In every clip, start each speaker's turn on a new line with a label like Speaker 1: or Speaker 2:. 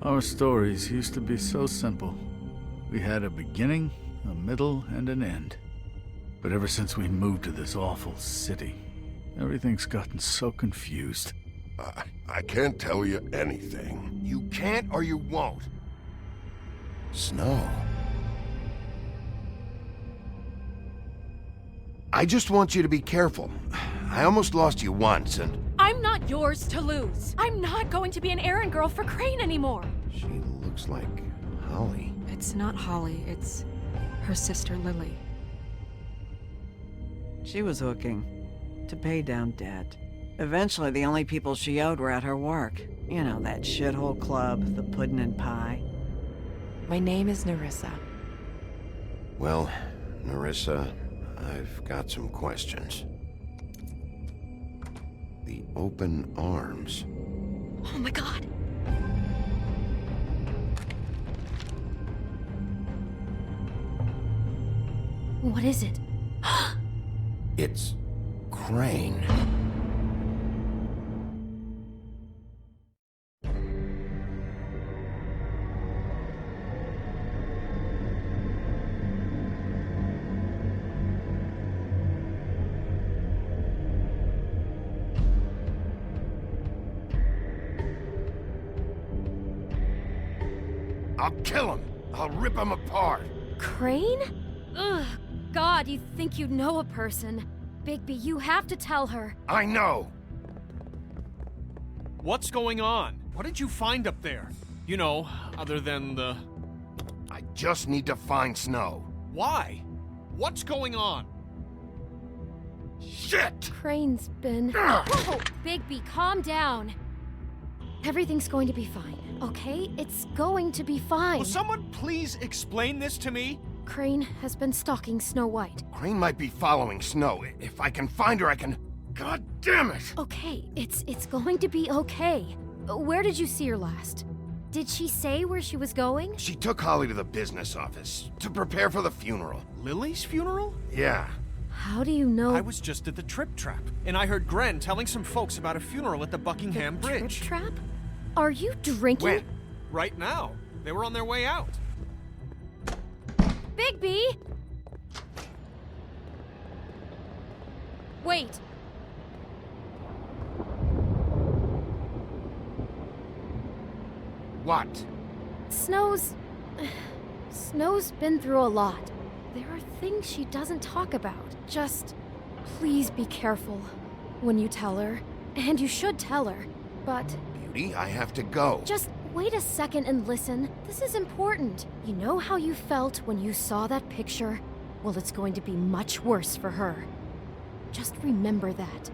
Speaker 1: Our stories used to be so simple. We had a beginning, a middle, and an end. But ever since we moved to this awful city, everything's gotten so confused.
Speaker 2: I can't tell you anything.
Speaker 3: You can't or you won't.
Speaker 2: Snow. I just want you to be careful. I almost lost you once, and...
Speaker 4: I'm not yours to lose. I'm not going to be an errand girl for Crane anymore.
Speaker 2: She looks like Holly.
Speaker 5: It's not Holly, it's her sister Lily.
Speaker 6: She was hooking to pay down debt. Eventually, the only people she owed were at her work. You know, that shithole club, the Puddin' and Pie.
Speaker 5: My name is Nerissa.
Speaker 2: Well, Nerissa, I've got some questions. The open arms.
Speaker 4: Oh my god. What is it?
Speaker 2: It's Crane.
Speaker 3: I'll kill him. I'll rip him apart.
Speaker 4: Crane? Ugh, God, you think you know a person. Bigby, you have to tell her.
Speaker 3: I know.
Speaker 7: What's going on? What did you find up there? You know, other than the...
Speaker 3: I just need to find Snow.
Speaker 7: Why? What's going on?
Speaker 3: Shit!
Speaker 4: Crane's been... Whoa, Bigby, calm down. Everything's going to be fine, okay? It's going to be fine.
Speaker 7: Will someone please explain this to me?
Speaker 4: Crane has been stalking Snow White.
Speaker 3: Crane might be following Snow. If I can find her, I can... God damn it!
Speaker 4: Okay, it's going to be okay. Where did you see her last? Did she say where she was going?
Speaker 3: She took Holly to the business office to prepare for the funeral.
Speaker 7: Lily's funeral?
Speaker 3: Yeah.
Speaker 4: How do you know?
Speaker 7: I was just at the Trip Trap, and I heard Gren telling some folks about a funeral at the Buckingham
Speaker 4: The
Speaker 7: Bridge.
Speaker 4: Trip Trap? Are you drinking?
Speaker 3: When?
Speaker 7: Right now. They were on their way out.
Speaker 4: Bigby! Wait.
Speaker 3: What?
Speaker 4: Snow's been through a lot. There are things she doesn't talk about. Just please be careful when you tell her. And you should tell her. But
Speaker 3: Beauty, I have to go.
Speaker 4: just wait a second and listen. This is important. You know how you felt when you saw that picture? Well, it's going to be much worse for her. Just remember that.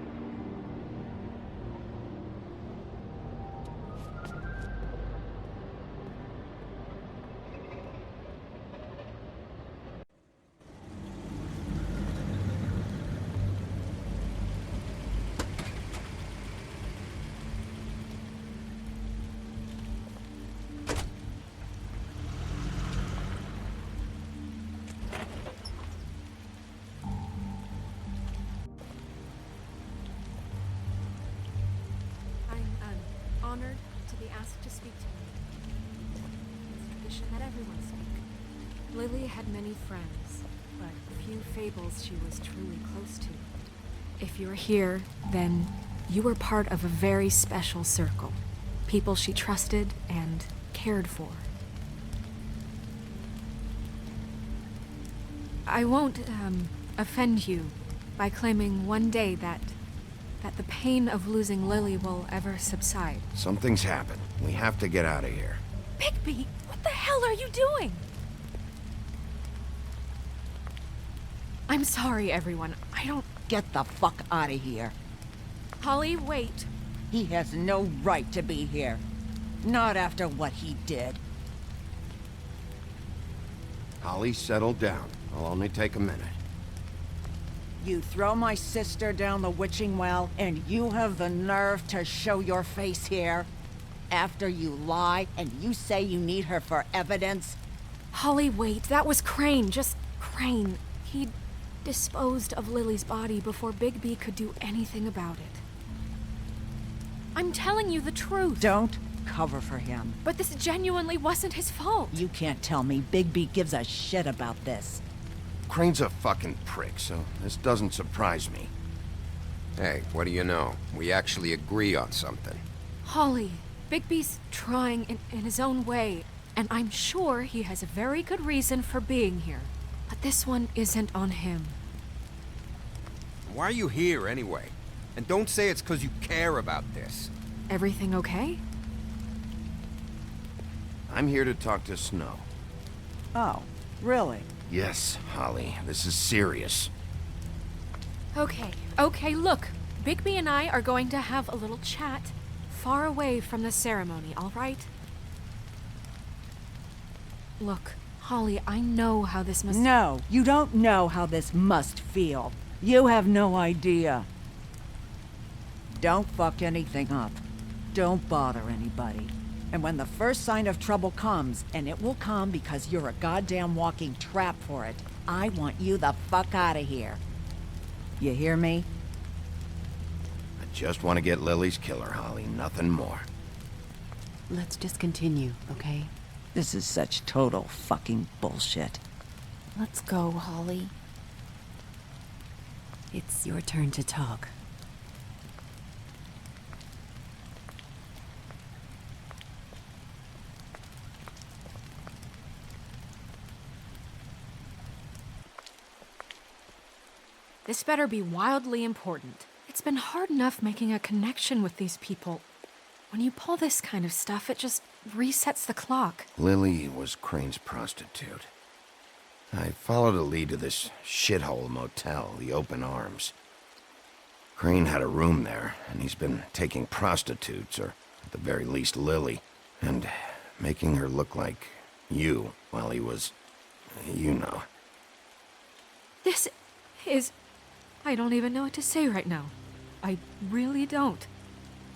Speaker 4: Honored to be asked to speak to you. It's tradition that everyone speak.
Speaker 5: Lily had many friends, but few fables she was truly close to. If you're here, then you were part of a very special circle. People she trusted and cared for. I won't, offend you by claiming one day that the pain of losing Lily will ever subside.
Speaker 3: Something's happened. We have to get out of here.
Speaker 5: Bigby, what the hell are you doing? I'm sorry, everyone. I don't...
Speaker 8: Get the fuck out of here.
Speaker 5: Holly, wait.
Speaker 8: He has no right to be here. Not after what he did.
Speaker 3: Holly, settle down. I'll only take a minute.
Speaker 8: You throw my sister down the witching well, and you have the nerve to show your face here? After you lie, and you say you need her for evidence?
Speaker 5: Holly, wait. That was Crane. Just Crane. He disposed of Lily's body before Bigby could do anything about it. I'm telling you the truth.
Speaker 8: Don't cover for him.
Speaker 5: But this genuinely wasn't his fault.
Speaker 8: You can't tell me Bigby gives a shit about this.
Speaker 3: Crane's a fucking prick, so this doesn't surprise me.
Speaker 9: Hey, what do you know? We actually agree on something.
Speaker 5: Holly, Bigby's trying in his own way, and I'm sure he has a very good reason for being here. But this one isn't on him.
Speaker 9: Why are you here, anyway? And don't say it's because you care about this.
Speaker 5: Everything okay?
Speaker 3: I'm here to talk to Snow.
Speaker 8: Oh, really?
Speaker 3: Yes, Holly, this is serious.
Speaker 5: Okay, look. Bigby and I are going to have a little chat far away from the ceremony, all right? Look, Holly, I know how this must...
Speaker 8: No, you don't know how this must feel. You have no idea. Don't fuck anything up. Don't bother anybody. And when the first sign of trouble comes, and it will come because you're a goddamn walking trap for it, I want you the fuck out of here. You hear me?
Speaker 3: I just want to get Lily's killer, Holly, nothing more.
Speaker 10: Let's just continue, okay?
Speaker 8: This is such total fucking bullshit.
Speaker 10: Let's go, Holly. It's your turn to talk.
Speaker 5: This better be wildly important. It's been hard enough making a connection with these people. When you pull this kind of stuff, it just resets the clock.
Speaker 3: Lily was Crane's prostitute. I followed a lead to this shithole motel, the Open Arms. Crane had a room there, and he's been taking prostitutes, or at the very least Lily, and making her look like you while he was, you know.
Speaker 5: This is... I don't even know what to say right now. I really don't.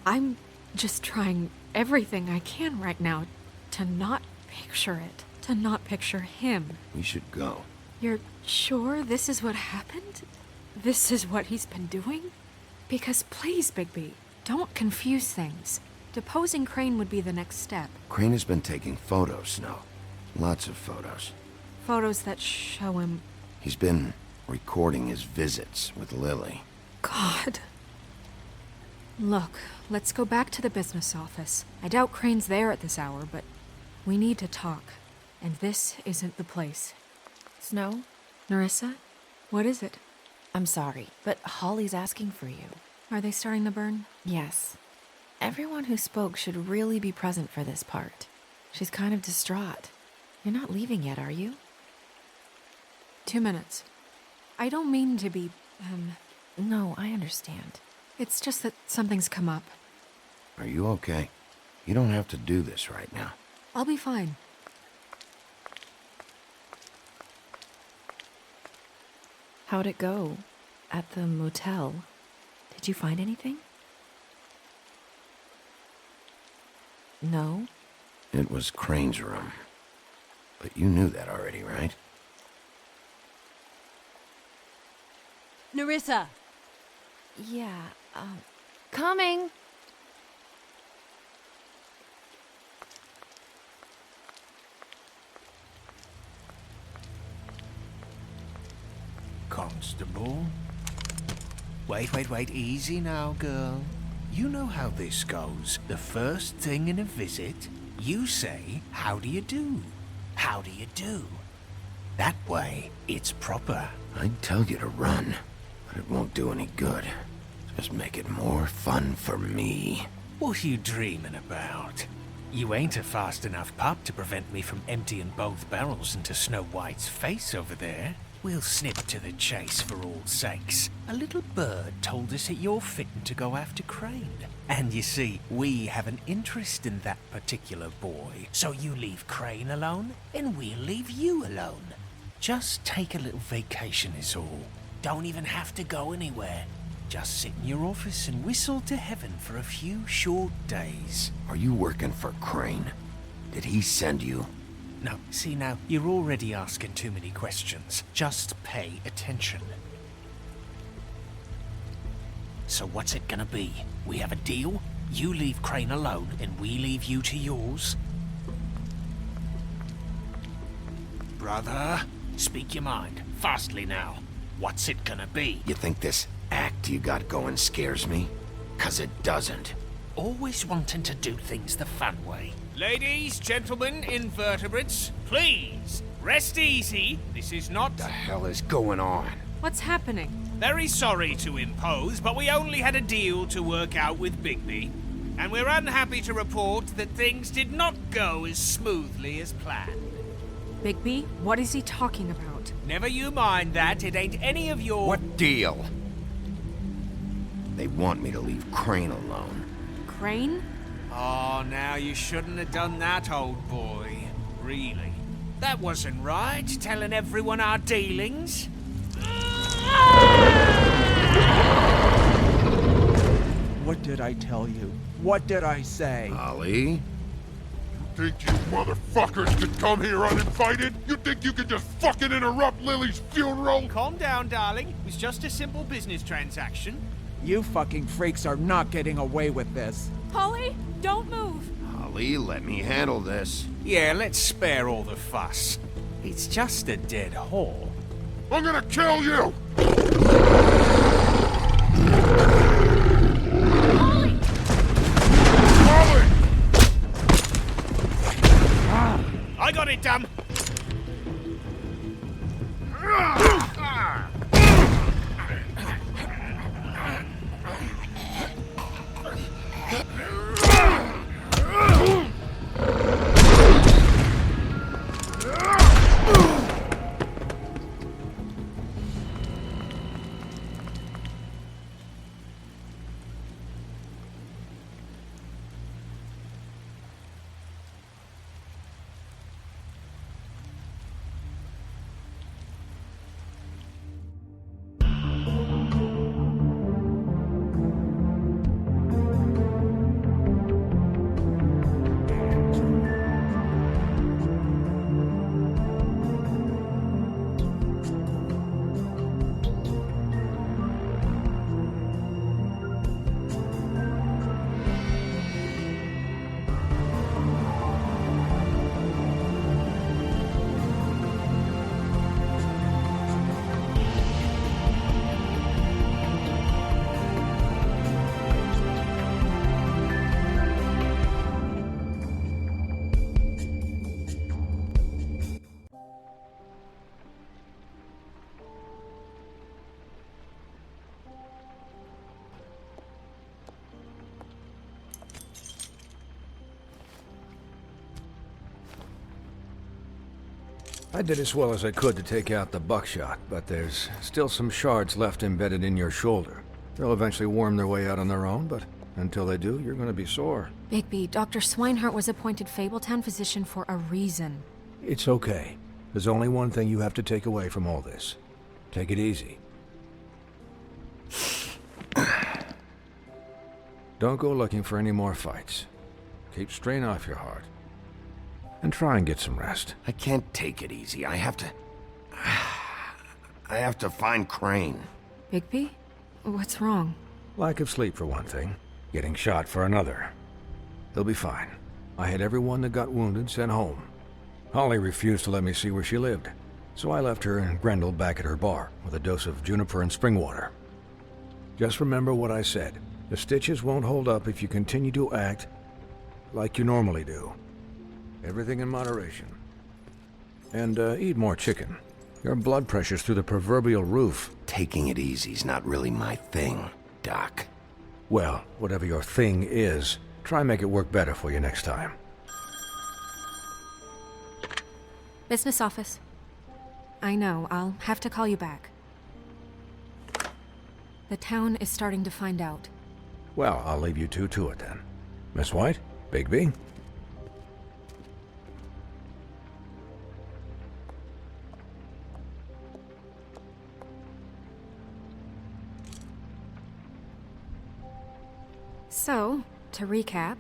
Speaker 5: I'm just trying everything I can right now to not picture it, to not picture him.
Speaker 3: We should go.
Speaker 5: You're sure this is what happened? This is what he's been doing? Because please, Bigby, don't confuse things. Deposing Crane would be the next step.
Speaker 3: Crane has been taking photos, Snow. Lots of photos.
Speaker 5: Photos that show him...
Speaker 3: He's been recording his visits with Lily.
Speaker 5: God. Look, let's go back to the business office. I doubt Crane's there at this hour, but we need to talk. And this isn't the place.
Speaker 10: Snow?
Speaker 5: Nerissa? What is it?
Speaker 10: I'm sorry, but Holly's asking for you.
Speaker 5: Are they starting the burn?
Speaker 10: Yes. Everyone who spoke should really be present for this part. She's kind of distraught. You're not leaving yet, are you?
Speaker 5: 2 minutes. I don't mean to be,
Speaker 10: No, I understand.
Speaker 5: It's just that something's come up.
Speaker 3: Are you okay? You don't have to do this right now.
Speaker 5: I'll be fine.
Speaker 10: How'd it go? At the motel? Did you find anything? No?
Speaker 3: It was Crane's room. But you knew that already, right?
Speaker 10: Nerissa! Yeah, coming!
Speaker 11: Constable? Wait, easy now, girl. You know how this goes. The first thing in a visit, you say, "How do you do? How do you do?" That way, it's proper.
Speaker 3: I'd tell you to run, but it won't do any good. Just make it more fun for me.
Speaker 11: What are you dreaming about? You ain't a fast enough pup to prevent me from emptying both barrels into Snow White's face over there. We'll snip to the chase for all sakes. A little bird told us that you're fitting to go after Crane. And you see, we have an interest in that particular boy. So you leave Crane alone, and we'll leave you alone. Just take a little vacation is all. Don't even have to go anywhere. Just sit in your office and whistle to heaven for a few short days.
Speaker 3: Are you working for Crane? Did he send you?
Speaker 11: No, see now, you're already asking too many questions. Just pay attention. So what's it gonna be? We have a deal? You leave Crane alone, and we leave you to yours? Brother, speak your mind. Fastly now. What's it gonna be?
Speaker 3: You think this act you got going scares me? 'Cause it doesn't.
Speaker 11: Always wanting to do things the fun way. Ladies, gentlemen, invertebrates, please, rest easy. This is not...
Speaker 3: What the hell is going on?
Speaker 5: What's happening?
Speaker 11: Very sorry to impose, but we only had a deal to work out with Bigby. And we're unhappy to report that things did not go as smoothly as planned.
Speaker 5: Bigby? What is he talking about?
Speaker 11: Never you mind that, it ain't any of your...
Speaker 3: What deal? They want me to leave Crane alone.
Speaker 5: Crane?
Speaker 11: Oh, now you shouldn't have done that, old boy. Really. That wasn't right, telling everyone our dealings.
Speaker 12: What did I tell you? What did I say?
Speaker 3: Ollie?
Speaker 13: Think you motherfuckers could come here uninvited? You think you could just fucking interrupt Lily's funeral?
Speaker 11: Calm down, darling. It was just a simple business transaction.
Speaker 12: You fucking freaks are not getting away with this.
Speaker 5: Polly, don't move!
Speaker 3: Ollie, let me handle this.
Speaker 11: Yeah, let's spare all the fuss. It's just a dead whore.
Speaker 13: I'm gonna kill you!
Speaker 5: Polly!
Speaker 13: Polly!
Speaker 11: I got it, damn!
Speaker 14: I did as well as I could to take out the buckshot, but there's still some shards left embedded in your shoulder. They'll eventually worm their way out on their own, but until they do, you're going to be sore.
Speaker 5: Bigby, Dr. Swinehart was appointed Fabletown physician for a reason.
Speaker 14: It's okay. There's only one thing you have to take away from all this. Take it easy. Don't go looking for any more fights. Keep strain off your heart. And try and get some rest.
Speaker 3: I can't take it easy. I have to find Crane.
Speaker 5: Bigby? What's wrong?
Speaker 14: Lack of sleep for one thing. Getting shot for another. He'll be fine. I had everyone that got wounded sent home. Holly refused to let me see where she lived, so I left her and Grendel back at her bar with a dose of juniper and spring water. Just remember what I said. The stitches won't hold up if you continue to act like you normally do. Everything in moderation. And eat more chicken. Your blood pressure's through the proverbial roof.
Speaker 3: Taking it easy's not really my thing, Doc.
Speaker 14: Well, whatever your thing is, try and make it work better for you next time.
Speaker 5: Business office. I know, I'll have to call you back. The town is starting to find out.
Speaker 14: Well, I'll leave you two to it then. Miss White? Bigby?
Speaker 5: So, to recap...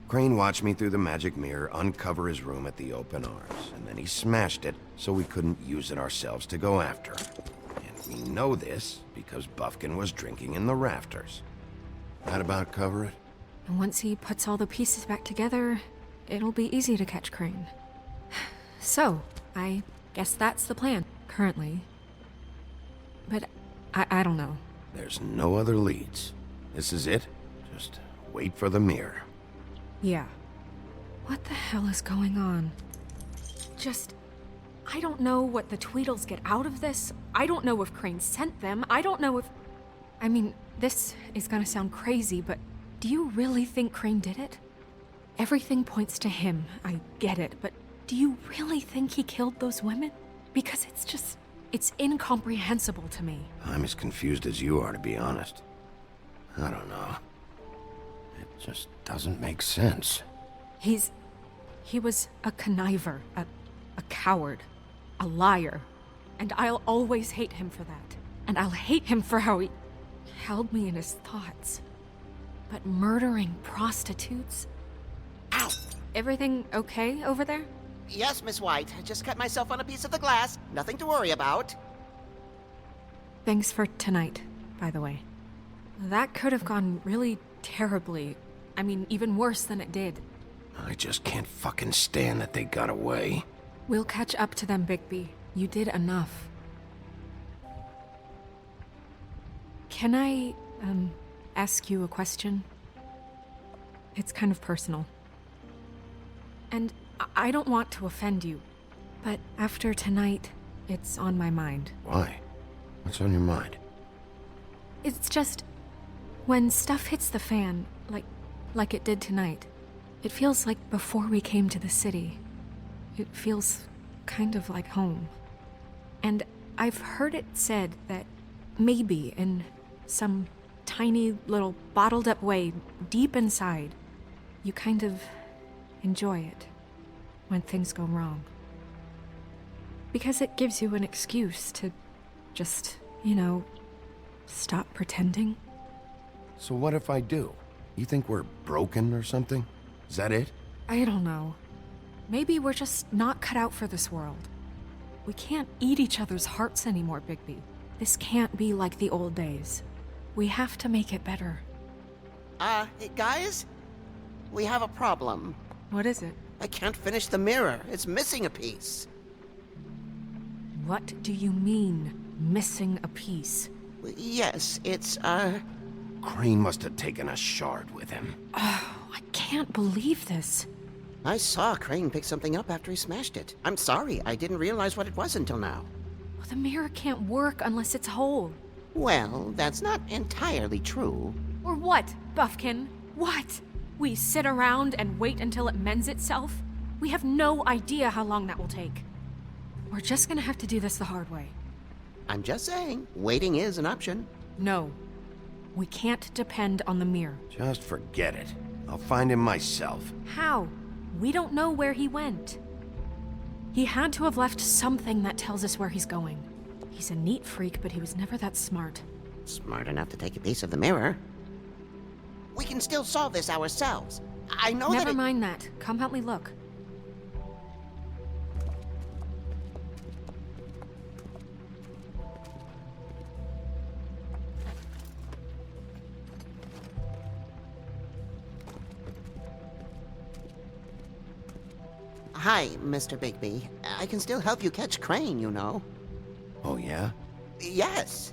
Speaker 3: Crane watched me through the magic mirror uncover his room at the open arms, and then he smashed it so we couldn't use it ourselves to go after him. And we know this because Buffkin was drinking in the rafters. That about cover it?
Speaker 5: And once he puts all the pieces back together, it'll be easy to catch Crane. So, I guess that's the plan, currently. But I don't know.
Speaker 3: There's no other leads. This is it? Just wait for the mirror.
Speaker 5: Yeah. What the hell is going on? I don't know what the Tweedles get out of this. I don't know if Crane sent them. I don't know if... I mean, this is gonna sound crazy, but do you really think Crane did it? Everything points to him, I get it, but do you really think he killed those women? Because it's incomprehensible to me.
Speaker 3: I'm as confused as you are, to be honest. I don't know. It just doesn't make sense.
Speaker 5: He was a conniver, a coward, a liar, and I'll always hate him for that. And I'll hate him for how he held me in his thoughts. But murdering prostitutes?
Speaker 15: Ow!
Speaker 5: Everything okay over there?
Speaker 15: Yes, Miss White. I just cut myself on a piece of the glass. Nothing to worry about.
Speaker 5: Thanks for tonight, by the way. That could have gone really terribly. I mean, even worse than it did.
Speaker 3: I just can't fucking stand that they got away.
Speaker 5: We'll catch up to them, Bigby. You did enough. Can I, ask you a question? It's kind of personal. And I don't want to offend you, but after tonight, it's on my mind.
Speaker 3: Why? What's on your mind?
Speaker 5: It's just... when stuff hits the fan, like it did tonight, it feels like before we came to the city. It feels kind of like home. And I've heard it said that maybe in some tiny little bottled up way deep inside, you kind of enjoy it when things go wrong. Because it gives you an excuse to just, stop pretending.
Speaker 3: So what if I do? You think we're broken or something? Is that it?
Speaker 5: I don't know. Maybe we're just not cut out for this world. We can't eat each other's hearts anymore, Bigby. This can't be like the old days. We have to make it better.
Speaker 15: Guys? We have a problem.
Speaker 5: What is it?
Speaker 15: I can't finish the mirror. It's missing a piece.
Speaker 5: What do you mean, missing a piece?
Speaker 15: Yes, it's,
Speaker 3: Crane must have taken a shard with him.
Speaker 5: Oh, I can't believe this.
Speaker 15: I saw Crane pick something up after he smashed it. I'm sorry, I didn't realize what it was until now.
Speaker 5: Well, the mirror can't work unless it's whole.
Speaker 15: Well, that's not entirely true.
Speaker 5: Or what, Buffkin? What? We sit around and wait until it mends itself? We have no idea how long that will take. We're just gonna have to do this the hard way.
Speaker 15: I'm just saying, waiting is an option.
Speaker 5: No. We can't depend on the mirror.
Speaker 3: Just forget it. I'll find him myself.
Speaker 5: How? We don't know where he went. He had to have left something that tells us where he's going. He's a neat freak, but he was never that smart.
Speaker 15: Smart enough to take a piece of the mirror. We can still solve this ourselves. I know
Speaker 5: Never mind that. Come help me look.
Speaker 15: Hi, Mr. Bigby. I can still help you catch Crane, you know.
Speaker 3: Oh, yeah?
Speaker 15: Yes.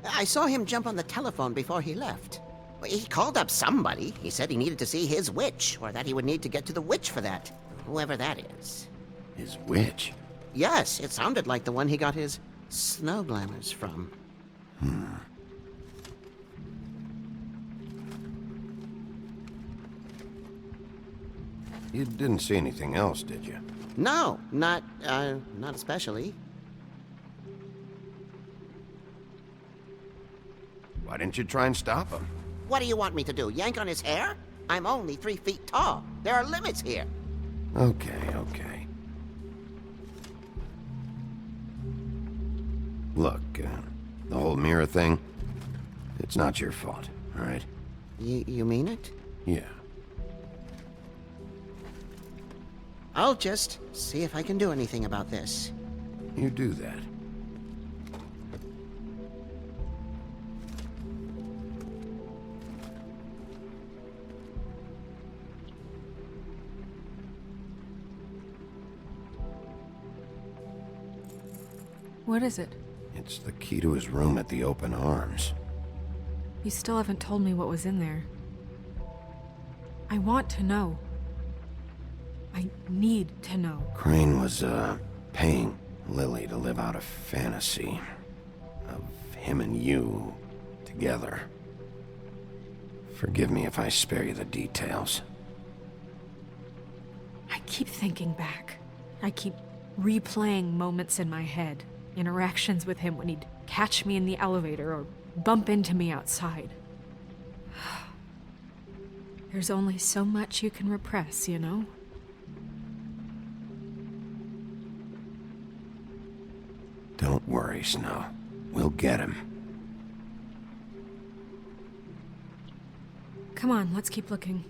Speaker 15: I saw him jump on the telephone before he left. He called up somebody. He said he needed to see his witch, or that he would need to get to the witch for that. Whoever that is.
Speaker 3: His witch?
Speaker 15: Yes, it sounded like the one he got his snow glamours from.
Speaker 3: You didn't see anything else, did you?
Speaker 15: No, not especially.
Speaker 3: Why didn't you try and stop him?
Speaker 15: What do you want me to do, yank on his hair? I'm only 3 feet tall. There are limits here.
Speaker 3: Okay. Look, the whole mirror thing, it's not your fault, all right?
Speaker 15: You mean it?
Speaker 3: Yeah.
Speaker 15: I'll just see if I can do anything about this.
Speaker 3: You do that.
Speaker 5: What is it?
Speaker 3: It's the key to his room at the Open Arms.
Speaker 5: You still haven't told me what was in there. I want to know. I need to know.
Speaker 3: Crane was, paying Lily to live out a fantasy of him and you together. Forgive me if I spare you the details.
Speaker 5: I keep thinking back. I keep replaying moments in my head. Interactions with him when he'd catch me in the elevator or bump into me outside. There's only so much you can repress, you know?
Speaker 3: Don't worry, Snow. We'll get him.
Speaker 5: Come on, let's keep looking.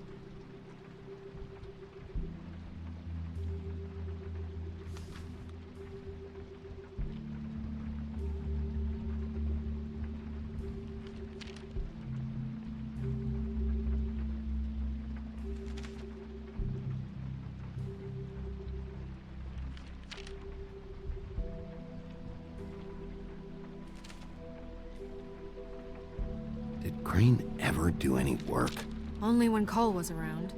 Speaker 3: Did Crane ever do any work?
Speaker 5: Only when Cole was around.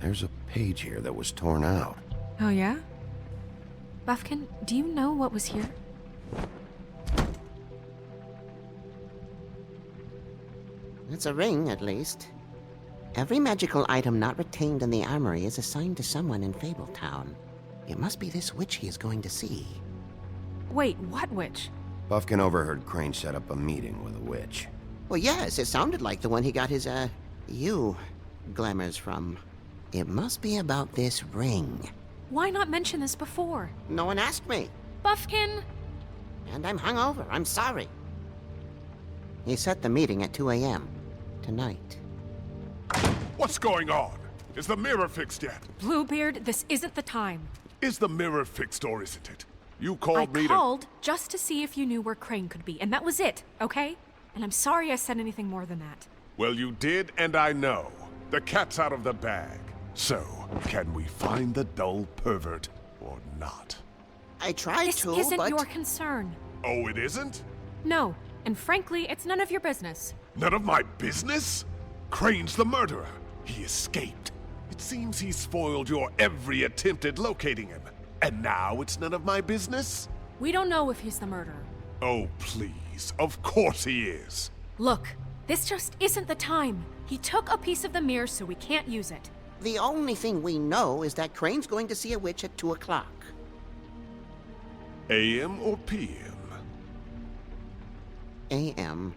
Speaker 3: There's a page here that was torn out.
Speaker 5: Oh yeah? Buffkin, do you know what was here?
Speaker 15: It's a ring, at least. Every magical item not retained in the armory is assigned to someone in Fabletown. It must be this witch he is going to see.
Speaker 5: Wait, what witch?
Speaker 3: Buffkin overheard Crane set up a meeting with a witch.
Speaker 15: Well, yes, it sounded like the one he got his, glamours from. It must be about this ring.
Speaker 5: Why not mention this before?
Speaker 15: No one asked me.
Speaker 5: Buffkin!
Speaker 15: And I'm hungover. I'm sorry. He set the meeting at 2 a.m. tonight.
Speaker 13: What's going on? Is the mirror fixed yet?
Speaker 5: Bluebeard, this isn't the time.
Speaker 13: Is the mirror fixed or isn't it? You called me
Speaker 5: I called just to see if you knew where Crane could be, and that was it, okay? And I'm sorry I said anything more than that.
Speaker 13: Well, you did, and I know. The cat's out of the bag. So, can we find the dull pervert or not?
Speaker 15: I tried
Speaker 5: this
Speaker 15: to,
Speaker 5: isn't
Speaker 15: but...
Speaker 5: your concern.
Speaker 13: Oh, it isn't?
Speaker 5: No, and frankly, it's none of your business.
Speaker 13: None of my business? Crane's the murderer. He escaped. It seems he spoiled your every attempt at locating him. And now it's none of my business?
Speaker 5: We don't know if he's the murderer.
Speaker 13: Oh, please. Of course he is.
Speaker 5: Look, this just isn't the time. He took a piece of the mirror, so we can't use it.
Speaker 15: The only thing we know is that Crane's going to see a witch at 2 o'clock.
Speaker 13: AM or PM?
Speaker 15: AM.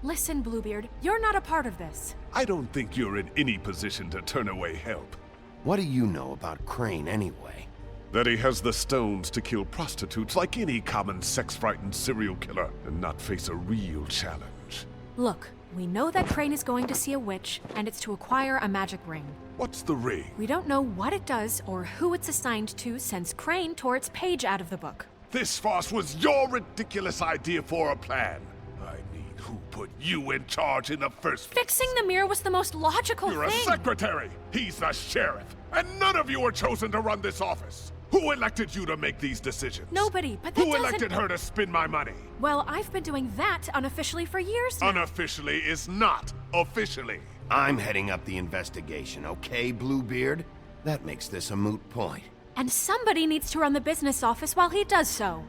Speaker 5: Listen, Bluebeard, you're not a part of this.
Speaker 13: I don't think you're in any position to turn away help.
Speaker 3: What do you know about Crane, anyway?
Speaker 13: That he has the stones to kill prostitutes like any common sex-frightened serial killer and not face a real challenge.
Speaker 5: Look, we know that Crane is going to see a witch, and it's to acquire a magic ring.
Speaker 13: What's the ring?
Speaker 5: We don't know what it does or who it's assigned to since Crane tore its page out of the book.
Speaker 13: This farce was your ridiculous idea for a plan. I mean, who put you in charge in the first place?
Speaker 5: Fixing the mirror was the most logical
Speaker 13: You're
Speaker 5: thing.
Speaker 13: a secretary. He's the sheriff. And none of you were chosen to run this office. Who elected you to make these decisions?
Speaker 5: Nobody, but that
Speaker 13: Who
Speaker 5: doesn't...
Speaker 13: elected her to spend my money?
Speaker 5: Well, I've been doing that unofficially for years now.
Speaker 13: Unofficially is not officially.
Speaker 3: I'm heading up the investigation, okay, Bluebeard? That makes this a moot point.
Speaker 5: And somebody needs to run the business office while he does so.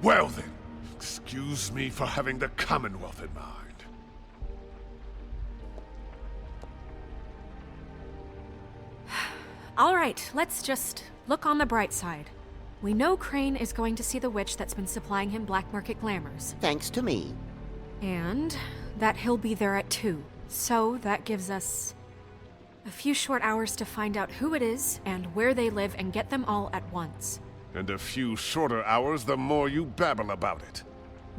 Speaker 13: Well then, excuse me for having the Commonwealth in mind.
Speaker 5: All right, let's just look on the bright side. We know Crane is going to see the witch that's been supplying him black market glamours.
Speaker 15: Thanks to me.
Speaker 5: And that he'll be there at 2. So that gives us a few short hours to find out who it is and where they live and get them all at once.
Speaker 13: And a few shorter hours the more you babble about it.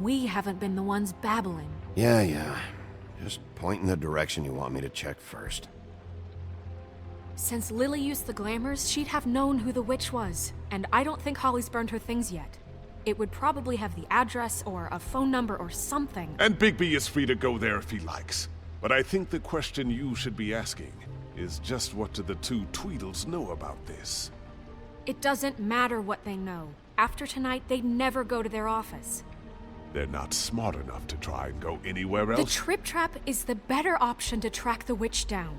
Speaker 5: We haven't been the ones babbling.
Speaker 3: Yeah. Just point in the direction you want me to check first.
Speaker 5: Since Lily used the glamours, she'd have known who the witch was. And I don't think Holly's burned her things yet. It would probably have the address or a phone number or something.
Speaker 13: And Bigby is free to go there if he likes. But I think the question you should be asking is just what do the two Tweedles know about this?
Speaker 5: It doesn't matter what they know. After tonight, they'd never go to their office.
Speaker 13: They're not smart enough to try and go anywhere else.
Speaker 5: The Trip Trap is the better option to track the witch down.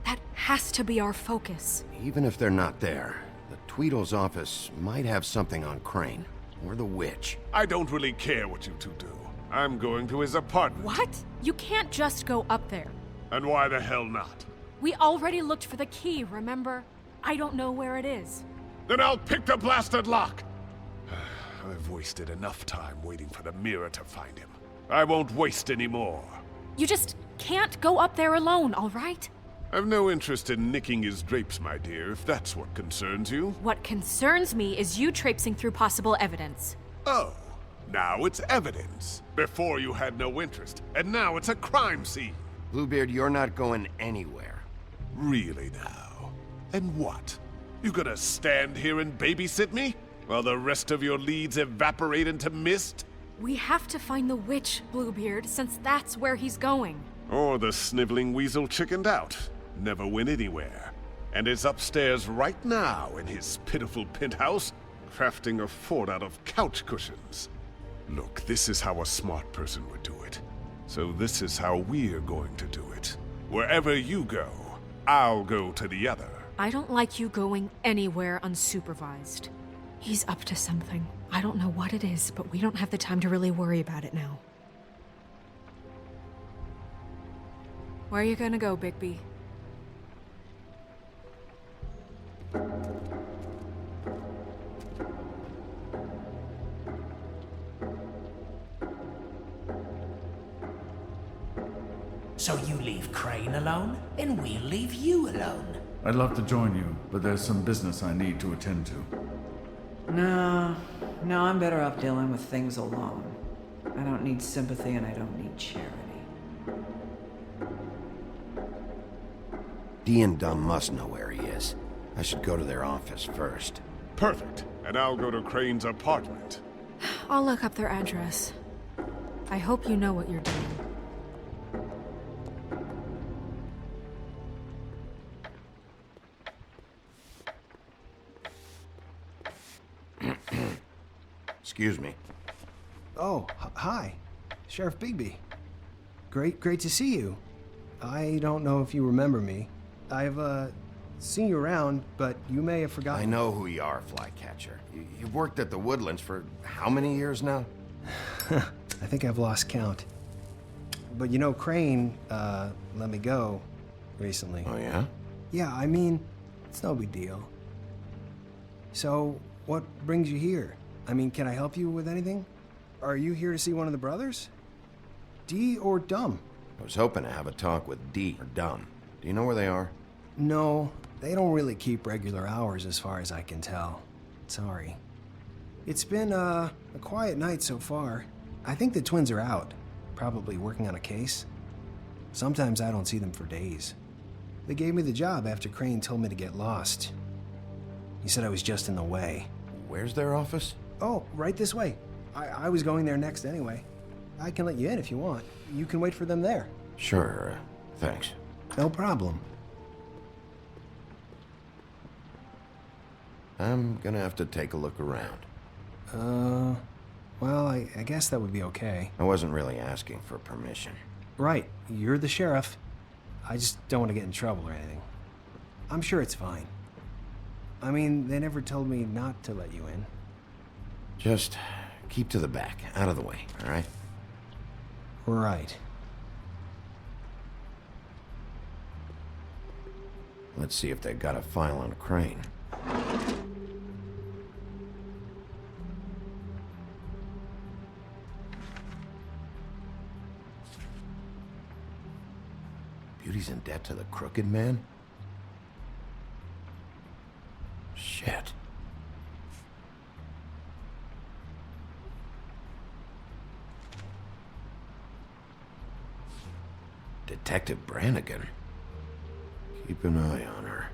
Speaker 5: That has to be our focus.
Speaker 3: Even if they're not there, the Tweedle's office might have something on Crane. Or the witch.
Speaker 13: I don't really care what you two do. I'm going to his apartment.
Speaker 5: What? You can't just go up there.
Speaker 13: And why the hell not?
Speaker 5: We already looked for the key, remember? I don't know where it is.
Speaker 13: Then I'll pick the blasted lock! I've wasted enough time waiting for the mirror to find him. I won't waste any more.
Speaker 5: You just can't go up there alone, all right?
Speaker 13: I've no interest in nicking his drapes, my dear, if that's what concerns you.
Speaker 5: What concerns me is you traipsing through possible evidence.
Speaker 13: Oh, now it's evidence. Before you had no interest, and now it's a crime scene.
Speaker 3: Bluebeard, you're not going anywhere.
Speaker 13: Really now? And what? You gonna stand here and babysit me? While the rest of your leads evaporate into mist?
Speaker 5: We have to find the witch, Bluebeard, since that's where he's going.
Speaker 13: Or the sniveling weasel chickened out. Never went anywhere. And is upstairs right now in his pitiful penthouse, crafting a fort out of couch cushions. Look, this is how a smart person would do it. So this is how we're going to do it. Wherever you go, I'll go to the other.
Speaker 5: I don't like you going anywhere unsupervised. He's up to something. I don't know what it is, but we don't have the time to really worry about it now. Where are you gonna go, Bigby?
Speaker 11: So you leave Crane alone, and we'll leave you alone.
Speaker 1: I'd love to join you, but there's some business I need to attend to.
Speaker 6: No, I'm better off dealing with things alone. I don't need sympathy and I don't need charity.
Speaker 3: Dee and Dumb must know where he is. I should go to their office first.
Speaker 13: Perfect. And I'll go to Crane's apartment.
Speaker 5: I'll look up their address. I hope you know what you're doing.
Speaker 3: Excuse me.
Speaker 16: Oh, hi. Sheriff Bigby. Great to see you. I don't know if you remember me. I've, seen you around, but you may have forgotten.
Speaker 3: I know who you are, Flycatcher. You've worked at the Woodlands for how many years now?
Speaker 16: I think I've lost count. But you know, Crane, let me go recently.
Speaker 3: Oh, yeah?
Speaker 16: Yeah, I mean, it's no big deal. So, what brings you here? I mean, can I help you with anything? Are you here to see one of the brothers? Dee or Dumb?
Speaker 3: I was hoping to have a talk with Dee or Dumb. Do you know where they are?
Speaker 16: No, they don't really keep regular hours as far as I can tell. Sorry. It's been, a quiet night so far. I think the twins are out, probably working on a case. Sometimes I don't see them for days. They gave me the job after Crane told me to get lost. He said I was just in the way.
Speaker 3: Where's their office?
Speaker 16: Oh, right this way. I was going there next anyway. I can let you in if you want. You can wait for them there.
Speaker 3: Sure, thanks.
Speaker 16: No problem.
Speaker 3: I'm gonna have to take a look around.
Speaker 16: Well, I guess that would be okay.
Speaker 3: I wasn't really asking for permission.
Speaker 16: Right, you're the sheriff. I just don't want to get in trouble or anything. I'm sure it's fine. I mean, they never told me not to let you in.
Speaker 3: Just keep to the back, out of the way, all right?
Speaker 16: Right.
Speaker 3: Let's see if they got a file on Crane. Beauty's in debt to the Crooked Man? Shit. Detective Brannigan. Keep an eye on her.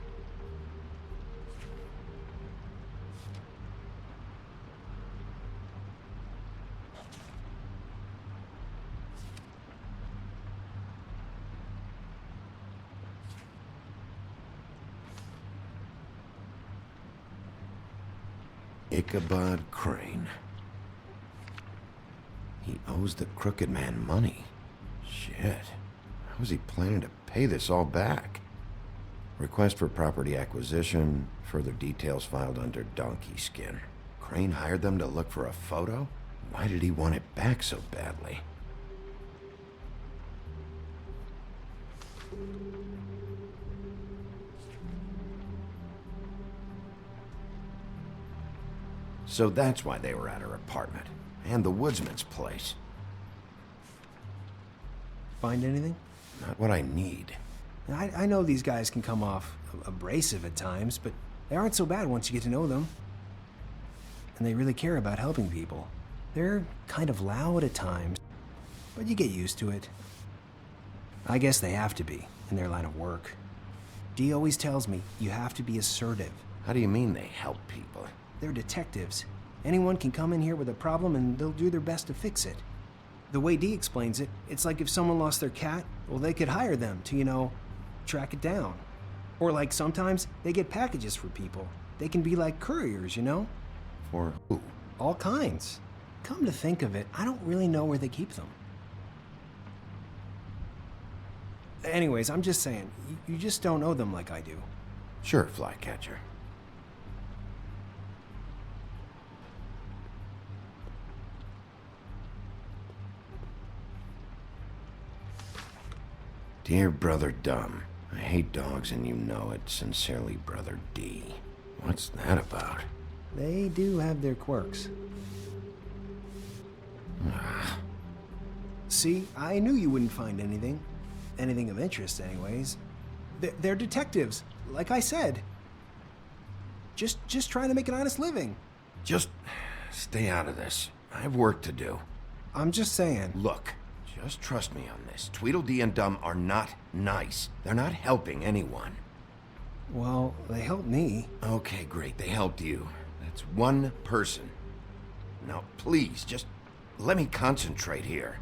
Speaker 3: Ichabod Crane. He owes the crooked man money. Shit. How is he planning to pay this all back? Request for property acquisition. Further details filed under donkey skin. Crane hired them to look for a photo? Why did he want it back so badly? So that's why they were at her apartment. And the woodsman's place.
Speaker 16: Find anything?
Speaker 3: Not what I need.
Speaker 16: I know these guys can come off abrasive at times, but they aren't so bad once you get to know them. And they really care about helping people. They're kind of loud at times, but you get used to it. I guess they have to be, in their line of work. Dee always tells me you have to be assertive.
Speaker 3: How do you mean they help people?
Speaker 16: They're detectives. Anyone can come in here with a problem and they'll do their best to fix it. The way Dee explains it, it's like if someone lost their cat, well, they could hire them to, track it down. Or like sometimes they get packages for people. They can be like couriers,
Speaker 3: For who?
Speaker 16: All kinds. Come to think of it, I don't really know where they keep them. Anyways, I'm just saying, you just don't know them like I do.
Speaker 3: Sure, Flycatcher. Dear Brother Dumb, I hate dogs and you know it. Sincerely, Brother D. What's that about?
Speaker 16: They do have their quirks. See, I knew you wouldn't find anything. Anything of interest, anyways. They're detectives, like I said. Just trying to make an honest living.
Speaker 3: Just stay out of this. I have work to do.
Speaker 16: I'm just saying.
Speaker 3: Look, just trust me on this. Tweedledee and Dumb are not nice. They're not helping anyone.
Speaker 16: Well, they helped me.
Speaker 3: Okay, great. They helped you. That's one person. Now, please, just let me concentrate here.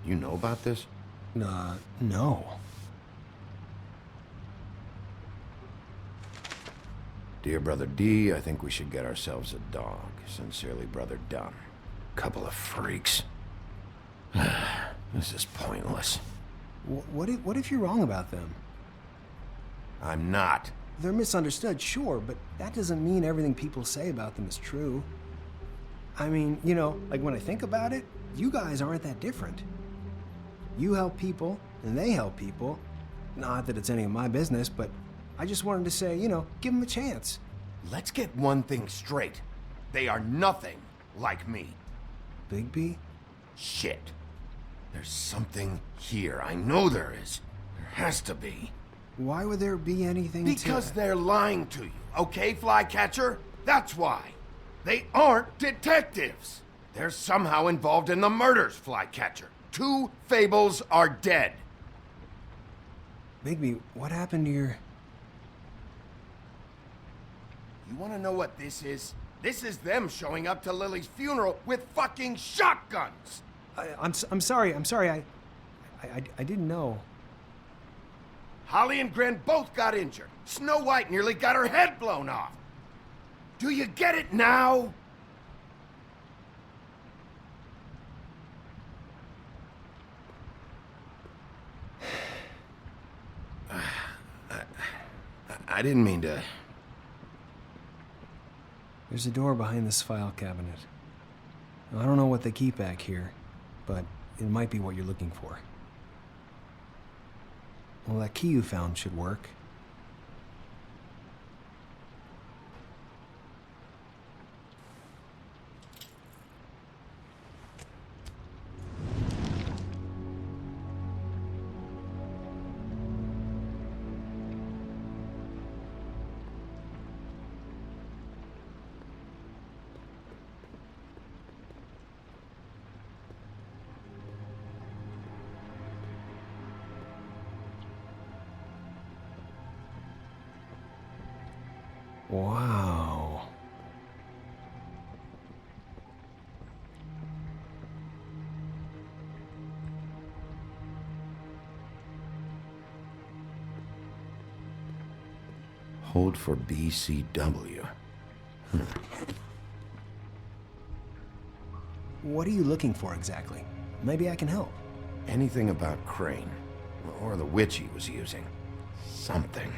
Speaker 3: You know about this?
Speaker 16: No.
Speaker 3: Dear Brother D, I think we should get ourselves a dog. Sincerely, Brother Dumb. Couple of freaks. This is pointless.
Speaker 16: What if you're wrong about them?
Speaker 3: I'm not.
Speaker 16: They're misunderstood, sure, but that doesn't mean everything people say about them is true. I mean, like when I think about it, you guys aren't that different. You help people, and they help people. Not that it's any of my business, but I just wanted to say, give them a chance.
Speaker 3: Let's get one thing straight. They are nothing like me.
Speaker 16: Bigby?
Speaker 3: Shit. There's something here. I know there is. There has to be.
Speaker 16: Why would there be anything
Speaker 3: Because they're lying to you, okay, Flycatcher? That's why. They aren't detectives. They're somehow involved in the murders, Flycatcher. 2 Fables are dead.
Speaker 16: Bigby, what happened to your...
Speaker 3: You want to know what this is? This is them showing up to Lily's funeral with fucking shotguns!
Speaker 16: I'm sorry. I didn't know.
Speaker 3: Holly and Gren both got injured. Snow White nearly got her head blown off. Do you get it now? I didn't mean to...
Speaker 16: There's a door behind this file cabinet. I don't know what they keep back here, but it might be what you're looking for. Well, that key you found should work. Wow.
Speaker 3: Hold for BCW.
Speaker 16: What are you looking for exactly? Maybe I can help.
Speaker 3: Anything about Crane, or the witch he was using. Something.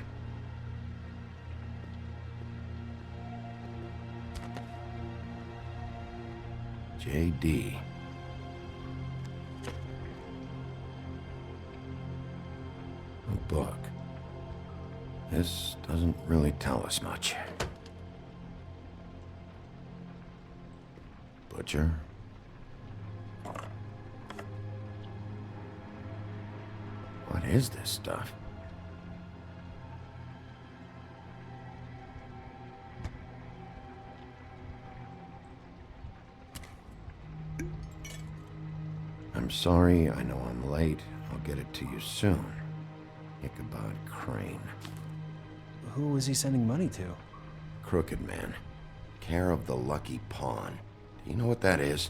Speaker 3: JD. A book. This doesn't really tell us much. Butcher. What is this stuff? I'm sorry, I know I'm late. I'll get it to you soon. Ichabod Crane.
Speaker 16: Who was he sending money to?
Speaker 3: Crooked Man. Care of the Lucky Pawn. Do you know what that is?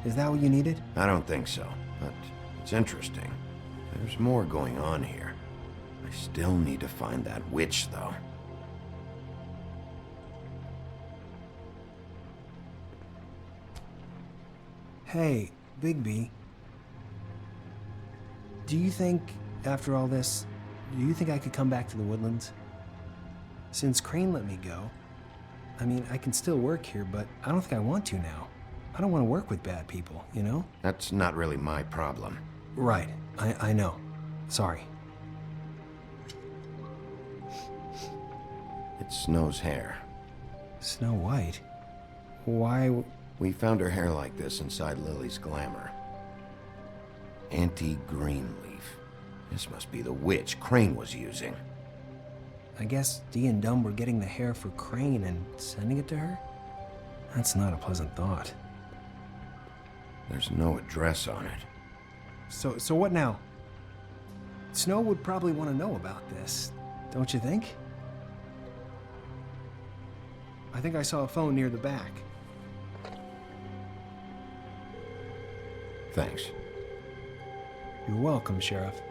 Speaker 16: Is that what you needed?
Speaker 3: I don't think so, but it's interesting. There's more going on here. I still need to find that witch, though.
Speaker 16: Hey, Bigby. Do you think, after all this, do you think I could come back to the Woodlands? Since Crane let me go, I mean, I can still work here, but I don't think I want to now. I don't want to work with bad people, you know?
Speaker 3: That's not really my problem.
Speaker 16: Right. I know. Sorry.
Speaker 3: It's Snow's hair.
Speaker 16: Snow White? Why?
Speaker 3: We found her hair like this inside Lily's glamour. Anti-Greenleaf. This must be the witch Crane was using.
Speaker 16: I guess Dee and Dumb were getting the hair for Crane and sending it to her? That's not a pleasant thought.
Speaker 3: There's no address on it.
Speaker 16: So what now? Snow would probably want to know about this, don't you think? I think I saw a phone near the back.
Speaker 3: Thanks.
Speaker 16: You're welcome, Sheriff.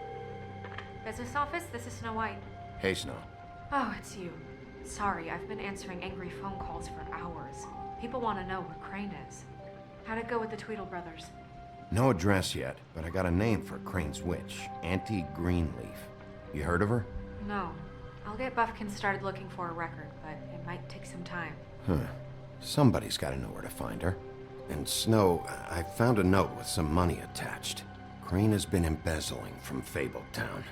Speaker 5: Business office, this is Snow White.
Speaker 3: Hey, Snow.
Speaker 5: Oh, it's you. Sorry, I've been answering angry phone calls for hours. People want to know where Crane is. How'd it go with the Tweedle brothers?
Speaker 3: No address yet, but I got a name for Crane's witch. Anti-Greenleaf. You heard of her?
Speaker 5: No. I'll get Buffkin started looking for a record, but it might take some time.
Speaker 3: Huh. Somebody's got to know where to find her. And Snow, I found a note with some money attached. Crane has been embezzling from Fabletown.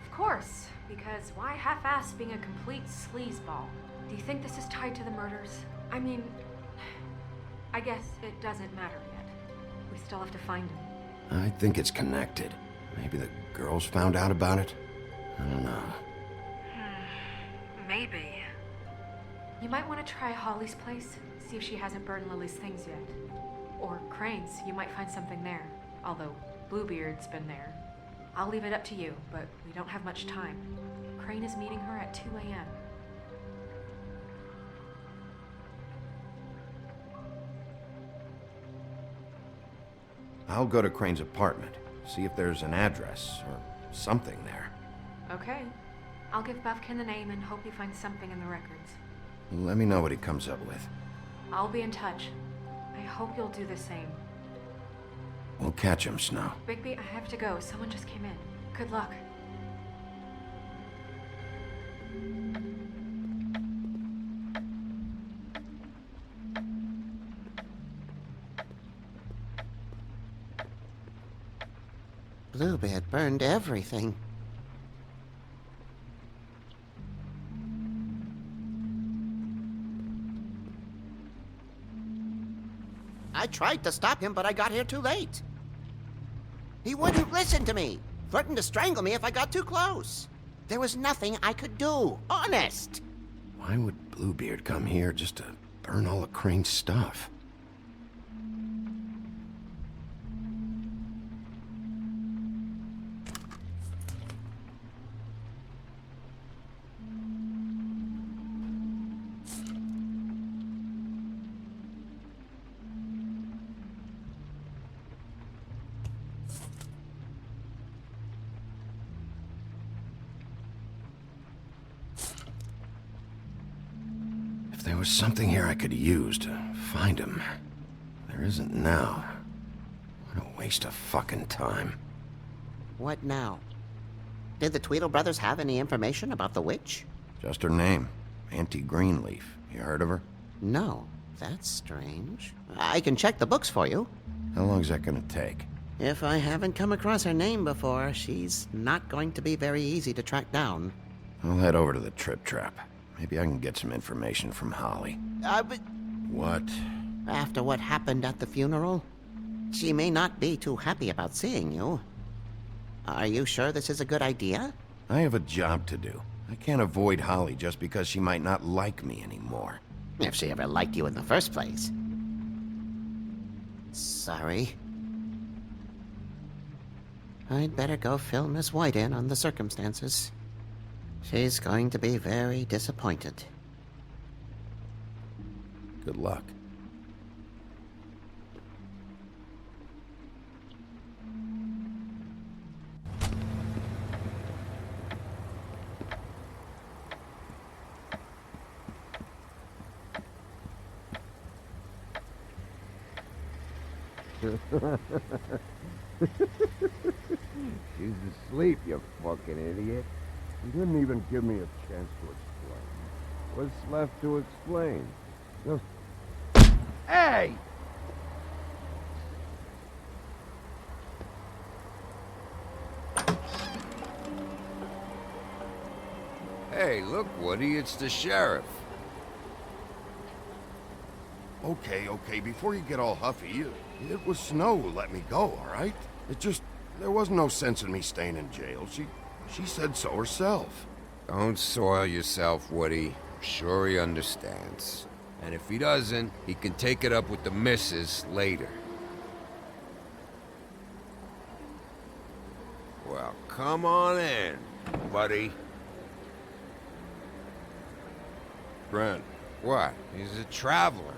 Speaker 5: Of course, because why half-ass being a complete sleazeball? Do you think this is tied to the murders? I mean, I guess it doesn't matter yet. We still have to find him.
Speaker 3: I think it's connected. Maybe the girls found out about it? I don't know.
Speaker 5: Maybe. You might want to try Holly's place, see if she hasn't burned Lily's things yet. Or Crane's, you might find something there. Although Bluebeard's been there. I'll leave it up to you, but we don't have much time. Crane is meeting her at 2 a.m.
Speaker 3: I'll go to Crane's apartment, see if there's an address or something there.
Speaker 5: Okay. I'll give Buffkin the name and hope he finds something in the records.
Speaker 3: Let me know what he comes up with.
Speaker 5: I'll be in touch. I hope you'll do the same.
Speaker 3: We'll catch him, Snow.
Speaker 5: Bigby, I have to go. Someone just came in. Good luck.
Speaker 15: Bluebeard burned everything. I tried to stop him, but I got here too late. He wouldn't listen to me, threatened to strangle me if I got too close. There was nothing I could do, honest.
Speaker 3: Why would Bluebeard come here just to burn all of Crane's stuff? If there was something here I could use to find him, there isn't now. What a waste of fucking time.
Speaker 15: What now? Did the Tweedle brothers have any information about the witch?
Speaker 3: Just her name, Auntie Greenleaf. You heard of her?
Speaker 15: No. That's strange. I can check the books for you.
Speaker 3: How long's that gonna take?
Speaker 15: If I haven't come across her name before, she's not going to be very easy to track down.
Speaker 3: I'll head over to the Trip Trap. Maybe I can get some information from Holly.
Speaker 15: But...
Speaker 3: What?
Speaker 15: After what happened at the funeral, she may not be too happy about seeing you. Are you sure this is a good idea?
Speaker 3: I have a job to do. I can't avoid Holly just because she might not like me anymore.
Speaker 15: If she ever liked you in the first place. Sorry. I'd better go fill Miss White in on the circumstances. She's going to be very disappointed.
Speaker 3: Good luck.
Speaker 17: She's asleep, you fucking idiot. You didn't even give me a chance to explain. What's left to explain? Just... Hey!
Speaker 9: Hey, look, Woody, it's the sheriff.
Speaker 3: Okay, before you get all huffy, it was Snow who let me go, all right? There was no sense in me staying in jail. She said so herself.
Speaker 9: Don't soil yourself, Woody. I'm sure he understands. And if he doesn't, he can take it up with the missus later. Well, come on in, buddy.
Speaker 3: Grant.
Speaker 9: What? He's a traveler.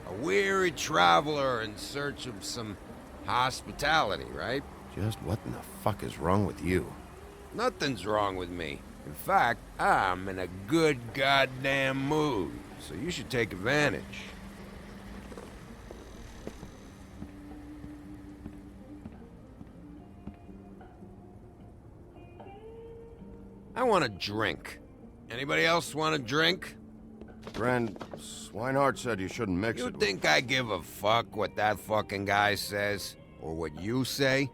Speaker 9: A weary traveler in search of some hospitality, right?
Speaker 3: Just what in the fuck is wrong with you?
Speaker 9: Nothing's wrong with me. In fact, I'm in a good goddamn mood, so you should take advantage. I want a drink. Anybody else want a drink?
Speaker 3: Friend, Swinehart said you shouldn't mix it
Speaker 9: You
Speaker 3: with...
Speaker 9: think I give a fuck what that fucking guy says? Or what you say?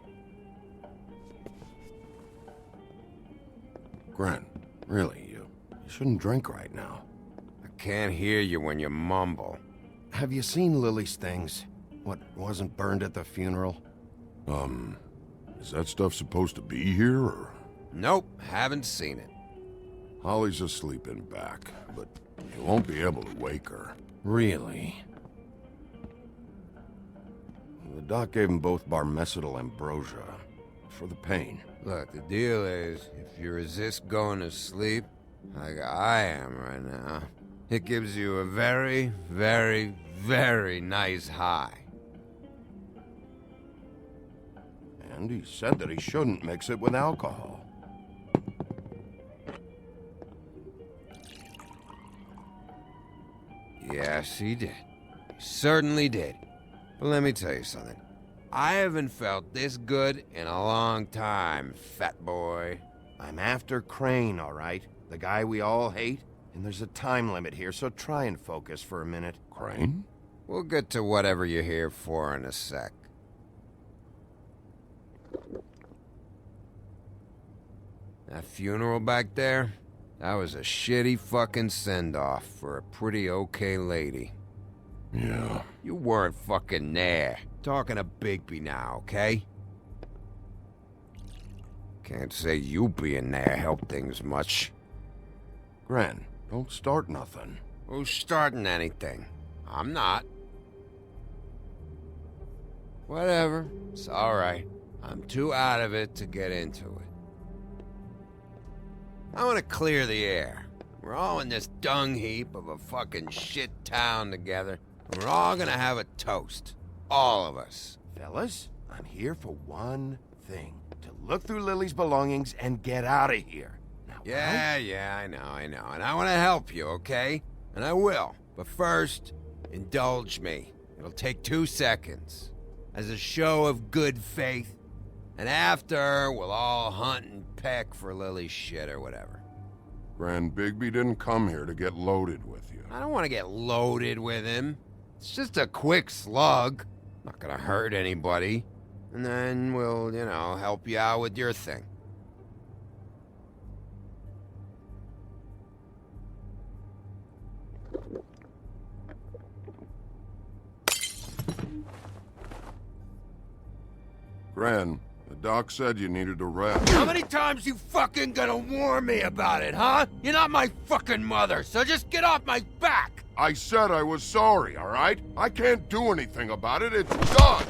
Speaker 3: Grant, really, you shouldn't drink right now.
Speaker 9: I can't hear you when you mumble.
Speaker 3: Have you seen Lily's things? What wasn't burned at the funeral?
Speaker 13: Is that stuff supposed to be here, or...?
Speaker 9: Nope, haven't seen it.
Speaker 13: Holly's asleep in back, but you won't be able to wake her.
Speaker 3: Really? The doc gave them both Barmecidal ambrosia for the pain.
Speaker 9: Look, the deal is, if you resist going to sleep, like I am right now, it gives you a very, very, very nice high.
Speaker 3: And he said that he shouldn't mix it with alcohol.
Speaker 9: Yes, he did. He certainly did. But let me tell you something. I haven't felt this good in a long time, fat boy.
Speaker 3: I'm after Crane, all right? The guy we all hate? And there's a time limit here, so try and focus for a minute.
Speaker 13: Crane?
Speaker 9: We'll get to whatever you're here for in a sec. That funeral back there? That was a shitty fucking send-off for a pretty okay lady.
Speaker 13: Yeah.
Speaker 9: You weren't fucking there. Talking to Bigby now, okay? Can't say you being there helped things much.
Speaker 3: Gren, don't start nothing.
Speaker 9: Who's starting anything? I'm not. Whatever. It's alright. I'm too out of it to get into it. I want to clear the air. We're all in this dung heap of a fucking shit town together. And we're all gonna have a toast. All of us.
Speaker 3: Fellas, I'm here for one thing. To look through Lily's belongings and get out of here. Now,
Speaker 9: Yeah, I know. And I want to help you, okay? And I will. But first, indulge me. It'll take 2 seconds. As a show of good faith. And after, we'll all hunt and peck for Lily's shit or whatever.
Speaker 17: Grand Bigby didn't come here to get loaded with you.
Speaker 9: I don't want to get loaded with him. It's just a quick slug. Not gonna hurt anybody. And then we'll, help you out with your thing.
Speaker 17: Gran, the doc said you needed a rest.
Speaker 9: How many times you fucking gonna warn me about it, huh? You're not my fucking mother, so just get off my back!
Speaker 17: I said I was sorry, all right? I can't do anything about it. It's done!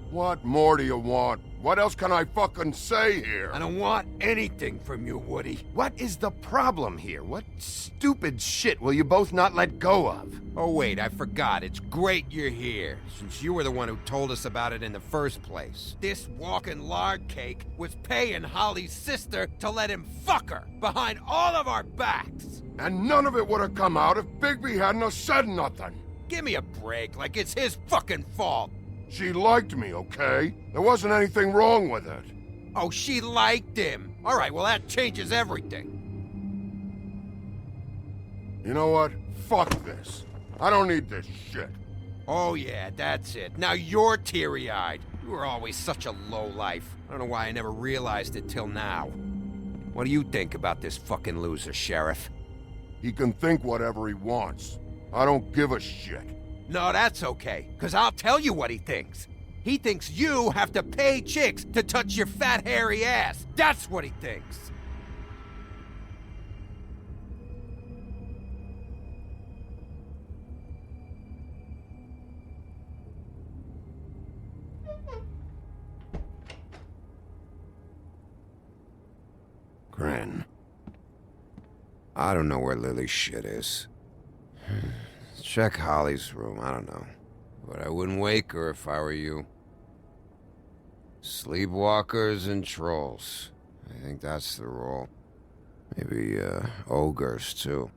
Speaker 17: What more do you want? What else can I fucking say here?
Speaker 9: I don't want anything from you, Woody.
Speaker 3: What is the problem here? What stupid shit will you both not let go of?
Speaker 9: Oh wait, I forgot. It's great you're here, since you were the one who told us about it in the first place. This walking lard cake was paying Holly's sister to let him fuck her behind all of our backs.
Speaker 17: And none of it would have come out if Bigby hadn't have said nothing.
Speaker 9: Give me a break, like it's his fucking fault.
Speaker 17: She liked me, okay? There wasn't anything wrong with it.
Speaker 9: Oh, she liked him. All right, well, that changes everything.
Speaker 17: You know what? Fuck this. I don't need this shit.
Speaker 9: Oh, yeah, that's it. Now you're teary-eyed. You were always such a lowlife. I don't know why I never realized it till now. What do you think about this fucking loser, Sheriff?
Speaker 17: He can think whatever he wants. I don't give a shit.
Speaker 9: No, that's okay, because I'll tell you what he thinks. He thinks you have to pay chicks to touch your fat, hairy ass. That's what he thinks.
Speaker 3: Gran.
Speaker 9: I don't know where Lily's shit is. Check Holly's room, I don't know. But I wouldn't wake her if I were you. Sleepwalkers and trolls. I think that's the rule. Maybe, ogres, too.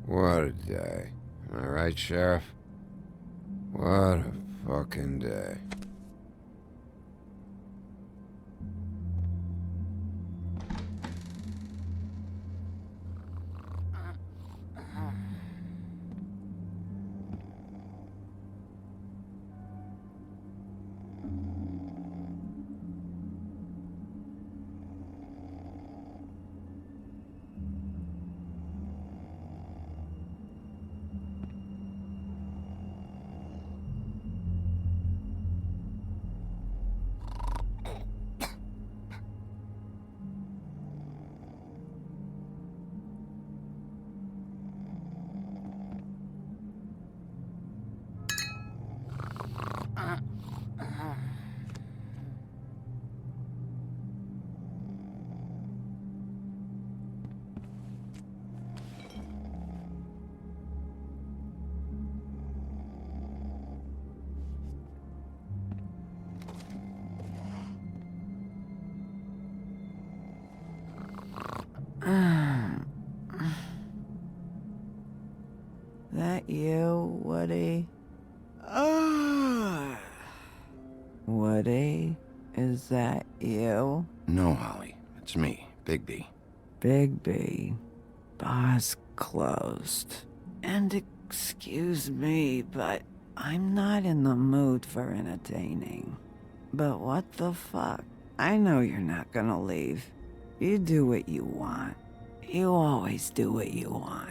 Speaker 9: What a day. Am I right, Sheriff? What a fucking day.
Speaker 6: That you, Woody? Woody? Is that you?
Speaker 3: No, Holly. It's me, Bigby.
Speaker 6: Bigby. Bar's closed. And excuse me, but I'm not in the mood for entertaining. But what the fuck? I know you're not gonna leave. You do what you want. You always do what you want.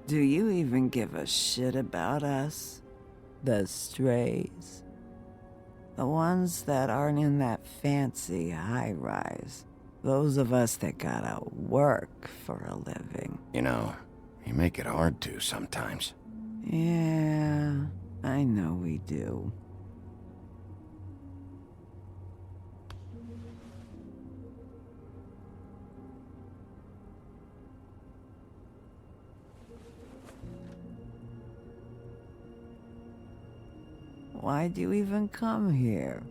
Speaker 6: Do you even give a shit about us? The strays? The ones that aren't in that fancy high-rise. Those of us that gotta work for a living.
Speaker 3: You know, you make it hard to sometimes.
Speaker 6: Yeah, I know we do. Why'd you even come here?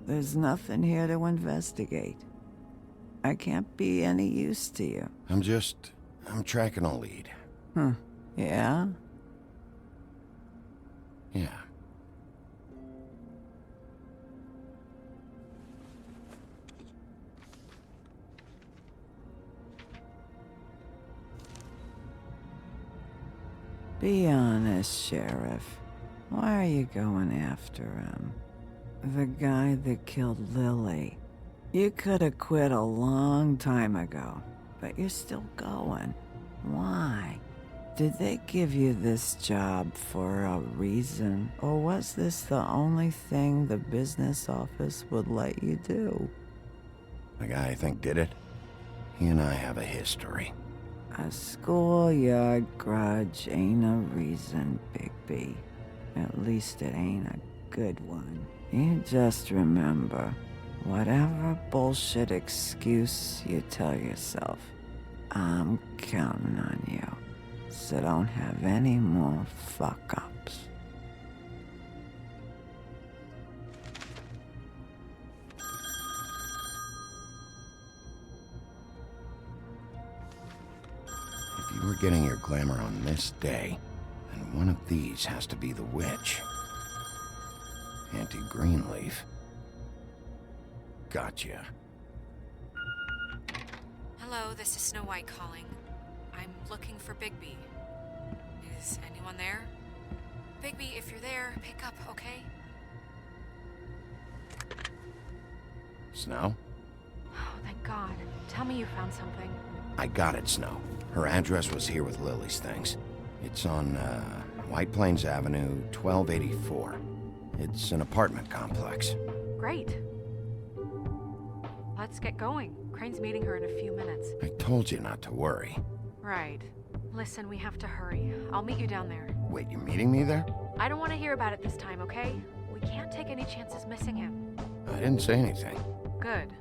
Speaker 6: There's nothing here to investigate. I can't be any use to you.
Speaker 3: I'm tracking a lead.
Speaker 6: Yeah?
Speaker 3: Yeah.
Speaker 6: Be honest, Sheriff. Why are you going after him? The guy that killed Lily. You could have quit a long time ago, but you're still going. Why? Did they give you this job for a reason, or was this the only thing the business office would let you do?
Speaker 3: The guy I think did it, he and I have a history.
Speaker 6: A schoolyard grudge ain't a reason, Bigby. At least it ain't a good one. You just remember, whatever bullshit excuse you tell yourself, I'm counting on you. So don't have any more fuck-ups.
Speaker 3: If you were getting your glamour on this day, then one of these has to be the witch. Auntie Greenleaf. Gotcha.
Speaker 5: Hello, this is Snow White calling. I'm looking for Bigby. Is anyone there? Bigby, if you're there, pick up, okay?
Speaker 3: Snow?
Speaker 5: Oh, thank God. Tell me you found something.
Speaker 3: I got it, Snow. Her address was here with Lily's things. It's on, White Plains Avenue, 1284. It's an apartment complex.
Speaker 5: Great. Let's get going. Crane's meeting her in a few minutes.
Speaker 3: I told you not to worry.
Speaker 5: Right. Listen, we have to hurry. I'll meet you down there.
Speaker 3: Wait, you're meeting me there?
Speaker 5: I don't want to hear about it this time, okay? We can't take any chances missing him.
Speaker 3: I didn't say anything.
Speaker 5: Good.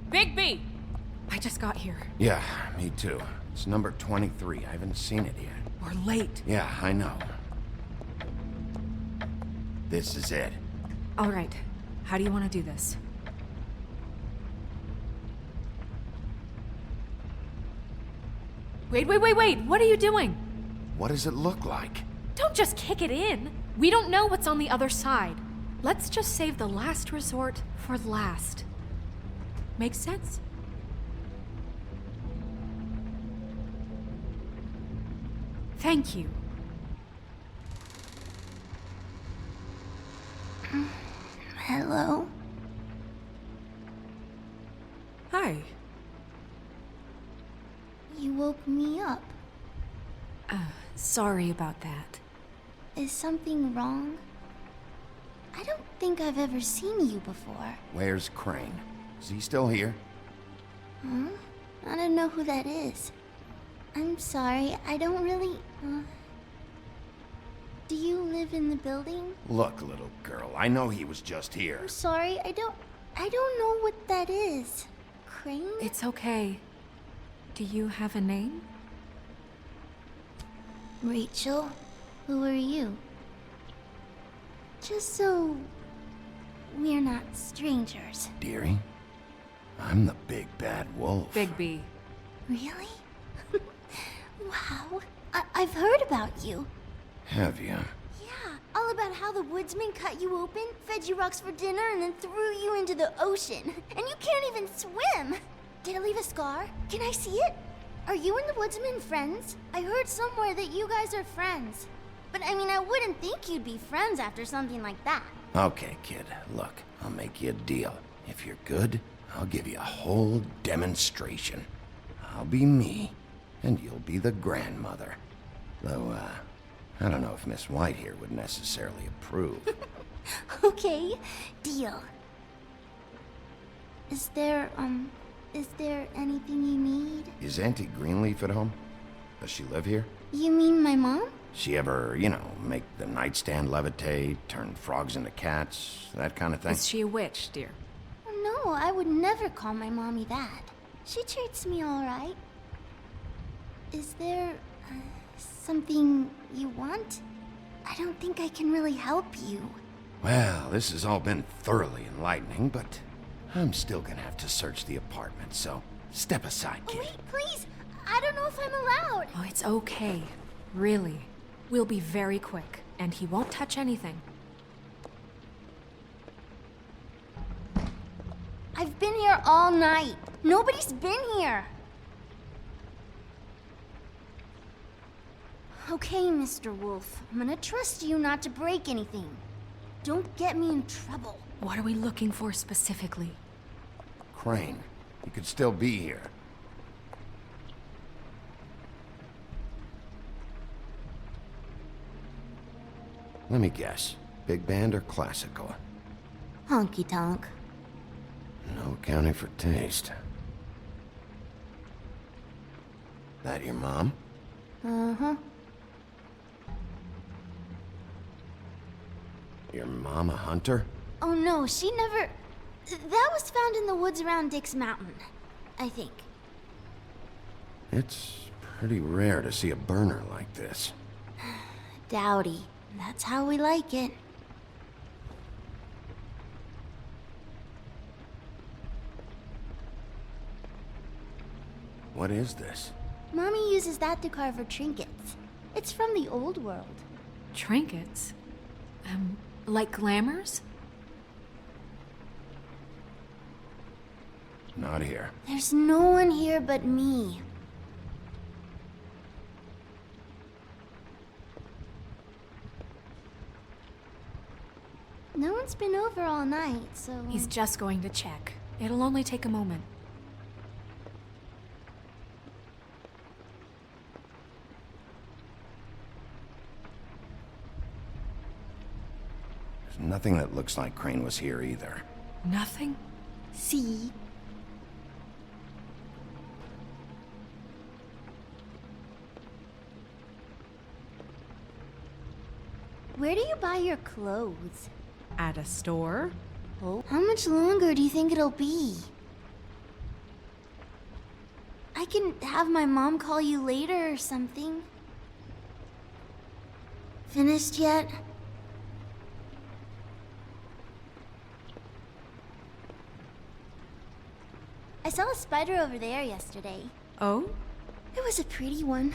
Speaker 5: Bigby! I just got here.
Speaker 3: Yeah, me too. It's number 23. I haven't seen it yet.
Speaker 5: We're late.
Speaker 3: Yeah, I know. This is it.
Speaker 5: All right. How do you want to do this? Wait! What are you doing?
Speaker 3: What does it look like?
Speaker 5: Don't just kick it in. We don't know what's on the other side. Let's just save the last resort for last. Makes sense? Thank you.
Speaker 18: Hello?
Speaker 5: Hi.
Speaker 18: You woke me up.
Speaker 5: Sorry about that.
Speaker 18: Is something wrong? I don't think I've ever seen you before.
Speaker 3: Where's Crane? Is he still here?
Speaker 18: Huh? I don't know who that is. I'm sorry, I don't really... Do you live in the building?
Speaker 3: Look, little girl, I know he was just here.
Speaker 18: I'm sorry, I don't know what that is. Crane?
Speaker 5: It's okay. Do you have a name?
Speaker 18: Rachel? Who are you? Just so... we're not strangers.
Speaker 3: Dearie, I'm the big bad wolf.
Speaker 5: Bigby.
Speaker 18: Really? Wow. I've heard about you.
Speaker 3: Have you?
Speaker 18: Yeah, all about how the woodsman cut you open, fed you rocks for dinner, and then threw you into the ocean. And you can't even swim! Did it leave a scar? Can I see it? Are you and the woodsman friends? I heard somewhere that you guys are friends. But I mean, I wouldn't think you'd be friends after something like that.
Speaker 3: Okay, kid, look, I'll make you a deal. If you're good, I'll give you a whole demonstration. I'll be me, and you'll be the grandmother. Though, I don't know if Miss White here would necessarily approve.
Speaker 18: Okay, deal. Is there anything you need?
Speaker 3: Is Auntie Greenleaf at home? Does she live here?
Speaker 18: You mean my mom?
Speaker 3: She ever, make the nightstand levitate, turn frogs into cats, that kind of thing?
Speaker 5: Is she a witch, dear?
Speaker 18: No, I would never call my mommy that. She treats me all right. Is there something you want? I don't think I can really help you.
Speaker 3: Well, this has all been thoroughly enlightening, but I'm still gonna have to search the apartment, so step aside, kid.
Speaker 18: Wait, please! I don't know if I'm allowed!
Speaker 5: Oh, it's okay. Really. We'll be very quick, and he won't touch anything.
Speaker 18: I've been here all night. Nobody's been here. Okay, Mr. Wolf. I'm gonna trust you not to break anything. Don't get me in trouble.
Speaker 5: What are we looking for specifically?
Speaker 3: Crane. He could still be here. Let me guess. Big band or classical?
Speaker 18: Honky tonk.
Speaker 3: No accounting for taste. That your mom?
Speaker 18: Uh-huh.
Speaker 3: Your mom a hunter?
Speaker 18: Oh no, she never... That was found in the woods around Dick's Mountain, I think.
Speaker 3: It's pretty rare to see a burner like this.
Speaker 18: Dowdy. That's how we like it.
Speaker 3: What is this?
Speaker 18: Mommy uses that to carve her trinkets. It's from the old world.
Speaker 5: Trinkets? Like glamours?
Speaker 3: Not here.
Speaker 18: There's no one here but me. No one's been over all night, so...
Speaker 5: He's just going to check. It'll only take a moment.
Speaker 3: There's nothing that looks like Crane was here either.
Speaker 5: Nothing?
Speaker 18: See? Where do you buy your clothes?
Speaker 5: At a store?
Speaker 18: Oh. How much longer do you think it'll be? I can have my mom call you later or something. Finished yet? I saw a spider over there yesterday.
Speaker 5: Oh?
Speaker 18: It was a pretty one.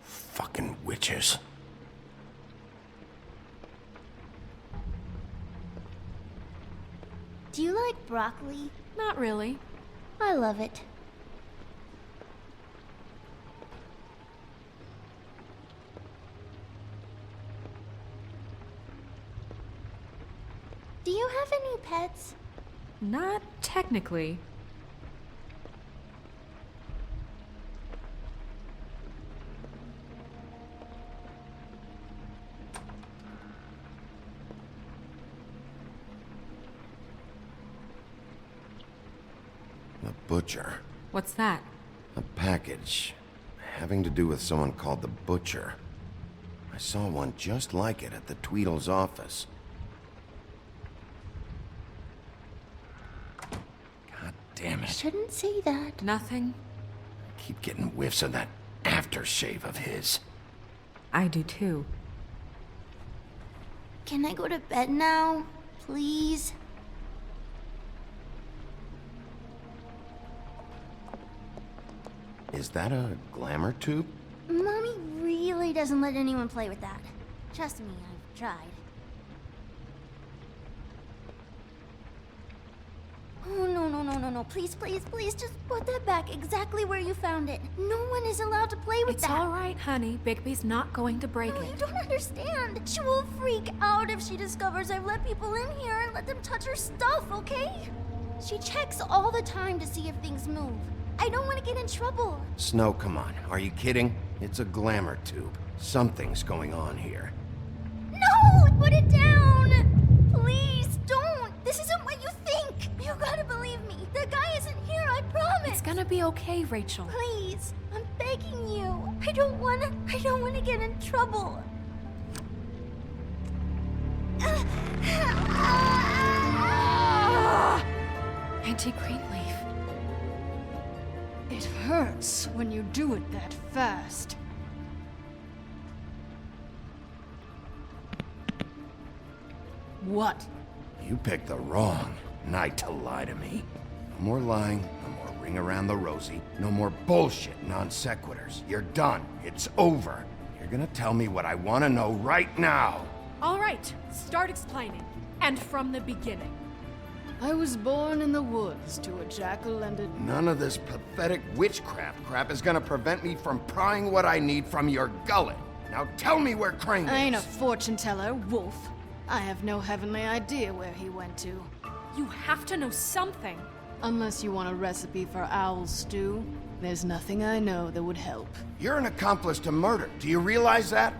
Speaker 3: Fucking witches.
Speaker 18: Do you like broccoli?
Speaker 5: Not really.
Speaker 18: I love it. Do you have any pets?
Speaker 5: Not technically.
Speaker 3: The butcher.
Speaker 5: What's that?
Speaker 3: A package having to do with someone called the Butcher. I saw one just like it at the Tweedle's office. God damn it.
Speaker 18: Shouldn't say that.
Speaker 5: Nothing.
Speaker 3: I keep getting whiffs of that aftershave of his.
Speaker 5: I do too.
Speaker 18: Can I go to bed now? Please?
Speaker 3: Is that a glamour tube?
Speaker 18: Mommy really doesn't let anyone play with that. Trust me, I've tried. Oh, no. no, please, please, please, just put that back exactly where you found it. No one is allowed to play with
Speaker 5: It's
Speaker 18: that.
Speaker 5: all right, honey. Bigby's not going to break
Speaker 18: No,
Speaker 5: it.
Speaker 18: you don't understand. She will freak out if she discovers I've let people in here and let them touch her stuff, okay? She checks all the time to see if things move. I don't want to get in trouble.
Speaker 3: Snow, come on. Are you kidding? It's a glamour tube. Something's going on here.
Speaker 18: No! Put it down! Please, don't! This isn't what you think! You gotta believe me. The guy isn't here, I promise!
Speaker 5: It's gonna be okay, Rachel.
Speaker 18: Please, I'm begging you. I don't wanna get in trouble.
Speaker 5: Auntie Greenleaf.
Speaker 19: It hurts when you do it that fast. What?
Speaker 3: You picked the wrong night to lie to me. No more lying, no more ring around the rosy, no more bullshit non sequiturs. You're done. It's over. You're gonna tell me what I want to know right now.
Speaker 5: All right, start explaining. And from the beginning.
Speaker 19: I was born in the woods to a jackal and a...
Speaker 3: None of this pathetic witchcraft crap is gonna prevent me from prying what I need from your gullet. Now tell me where Crane is.
Speaker 19: I ain't a fortune teller, Wolf. I have no heavenly idea where he went to.
Speaker 5: You have to know something.
Speaker 19: Unless you want a recipe for owl stew, there's nothing I know that would help.
Speaker 3: You're an accomplice to murder. Do you realize that?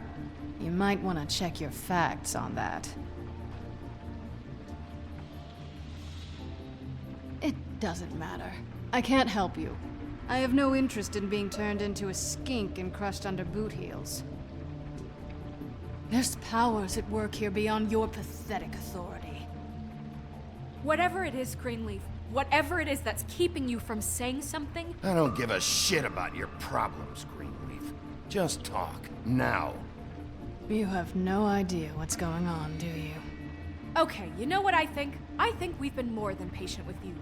Speaker 19: You might want to check your facts on that. It doesn't matter. I can't help you. I have no interest in being turned into a skink and crushed under boot heels. There's powers at work here beyond your pathetic authority.
Speaker 5: Whatever it is, Greenleaf, whatever it is that's keeping you from saying something...
Speaker 3: I don't give a shit about your problems, Greenleaf. Just talk, now.
Speaker 19: You have no idea what's going on, do you?
Speaker 5: Okay, you know what I think? I think we've been more than patient with you.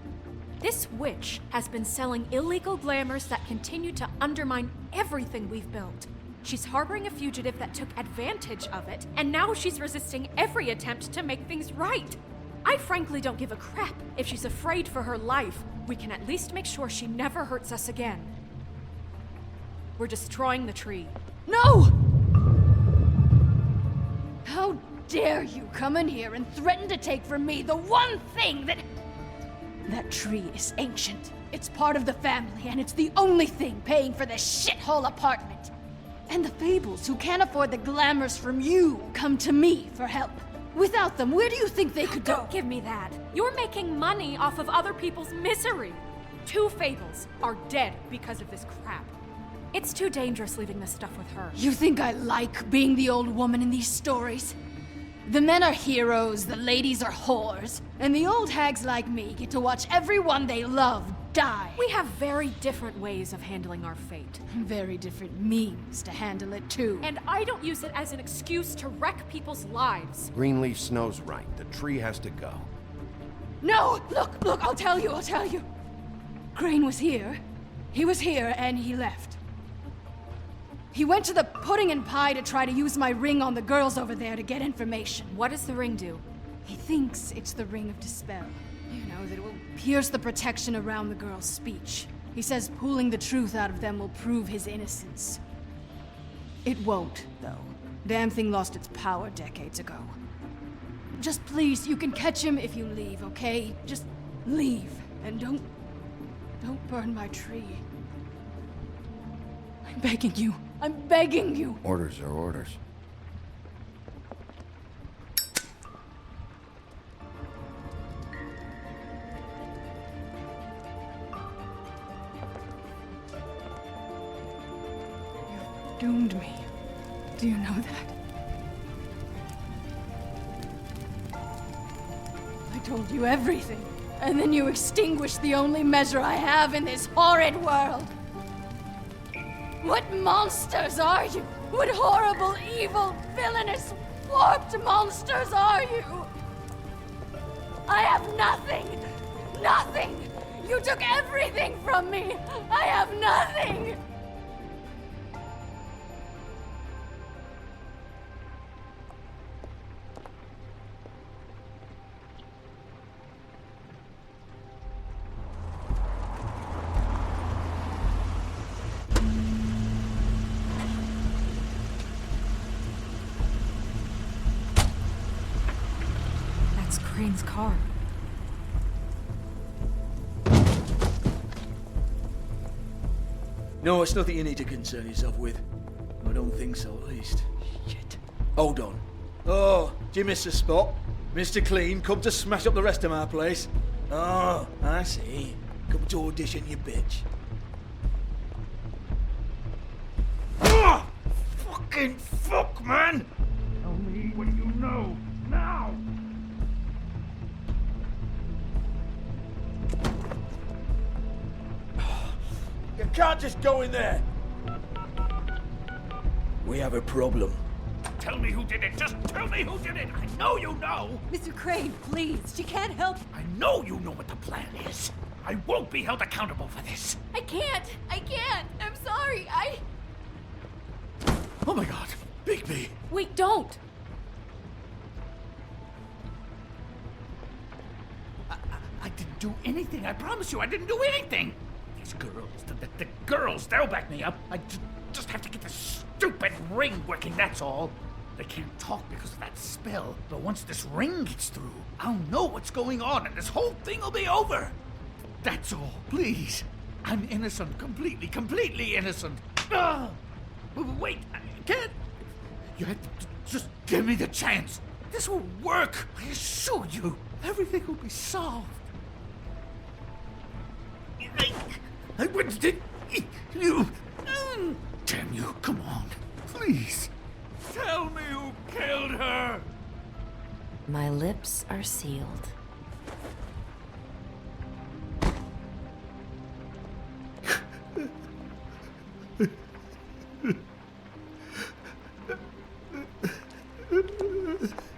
Speaker 5: This witch has been selling illegal glamours that continue to undermine everything we've built. She's harboring a fugitive that took advantage of it, and now she's resisting every attempt to make things right. I frankly don't give a crap if she's afraid for her life. We can at least make sure she never hurts us again. We're destroying the tree.
Speaker 19: No! How dare you come in here and threaten to take from me the one thing that... That tree is ancient. It's part of the family, and it's the only thing paying for this shithole apartment. And the Fables, who can't afford the glamours from you, come to me for help. Without them, where do you think they could go?
Speaker 5: Don't give me that. You're making money off of other people's misery. 2 Fables are dead because of this crap. It's too dangerous leaving this stuff with her.
Speaker 19: You think I like being the old woman in these stories? The men are heroes, the ladies are whores, and the old hags like me get to watch everyone they love die.
Speaker 5: We have very different ways of handling our fate.
Speaker 19: Very different means to handle it, too.
Speaker 5: And I don't use it as an excuse to wreck people's lives.
Speaker 3: Greenleaf Snow's right. The tree has to go.
Speaker 19: No! Look, I'll tell you. Crane was here. He was here, and he left. He went to the pudding and pie to try to use my ring on the girls over there to get information.
Speaker 5: What does the ring do?
Speaker 19: He thinks it's the ring of dispel. You know, that it will pierce the protection around the girls' speech. He says pulling the truth out of them will prove his innocence. It won't, though. Damn thing lost its power decades ago. Just please, you can catch him if you leave, okay? Just leave, and don't burn my tree. I'm begging you. I'm begging you.
Speaker 3: Orders are orders.
Speaker 19: You've doomed me. Do you know that? I told you everything, and then you extinguished the only measure I have in this horrid world. What monsters are you? What horrible, evil, villainous, warped monsters are you? I have nothing! Nothing! You took everything from me! I have nothing!
Speaker 5: Crane's car.
Speaker 20: No, it's nothing you need to concern yourself with. I don't think so, at least. Shit. Hold on. Oh, do you miss the spot? Mr. Clean, come to smash up the rest of my place. Oh, I see. Come to audition, you bitch. Ah! Fucking fuck, man! Tell me what you know, now! You can't just go in there! We have a problem.
Speaker 11: Tell me who did it. Just tell me who did it. I know you know.
Speaker 21: Mr. Crane, please. She can't help.
Speaker 11: I know you know what the plan is. I won't be held accountable for this.
Speaker 19: I can't. I'm sorry.
Speaker 20: Oh my god, Bigby!
Speaker 19: Wait, don't!
Speaker 11: I didn't do anything. I promise you, I didn't do anything. These girls, the girls, they'll back me up. I just have to get this stupid ring working, that's all. They can't talk because of that spell, but once this ring gets through, I'll know what's going on and this whole thing will be over. That's all, please. I'm innocent, completely innocent. Wait, I can't. You have to just give me the chance. This will work, I assure you. Everything will be solved. What did you... Damn you, come on, please. Tell me who killed her!
Speaker 10: My lips are sealed.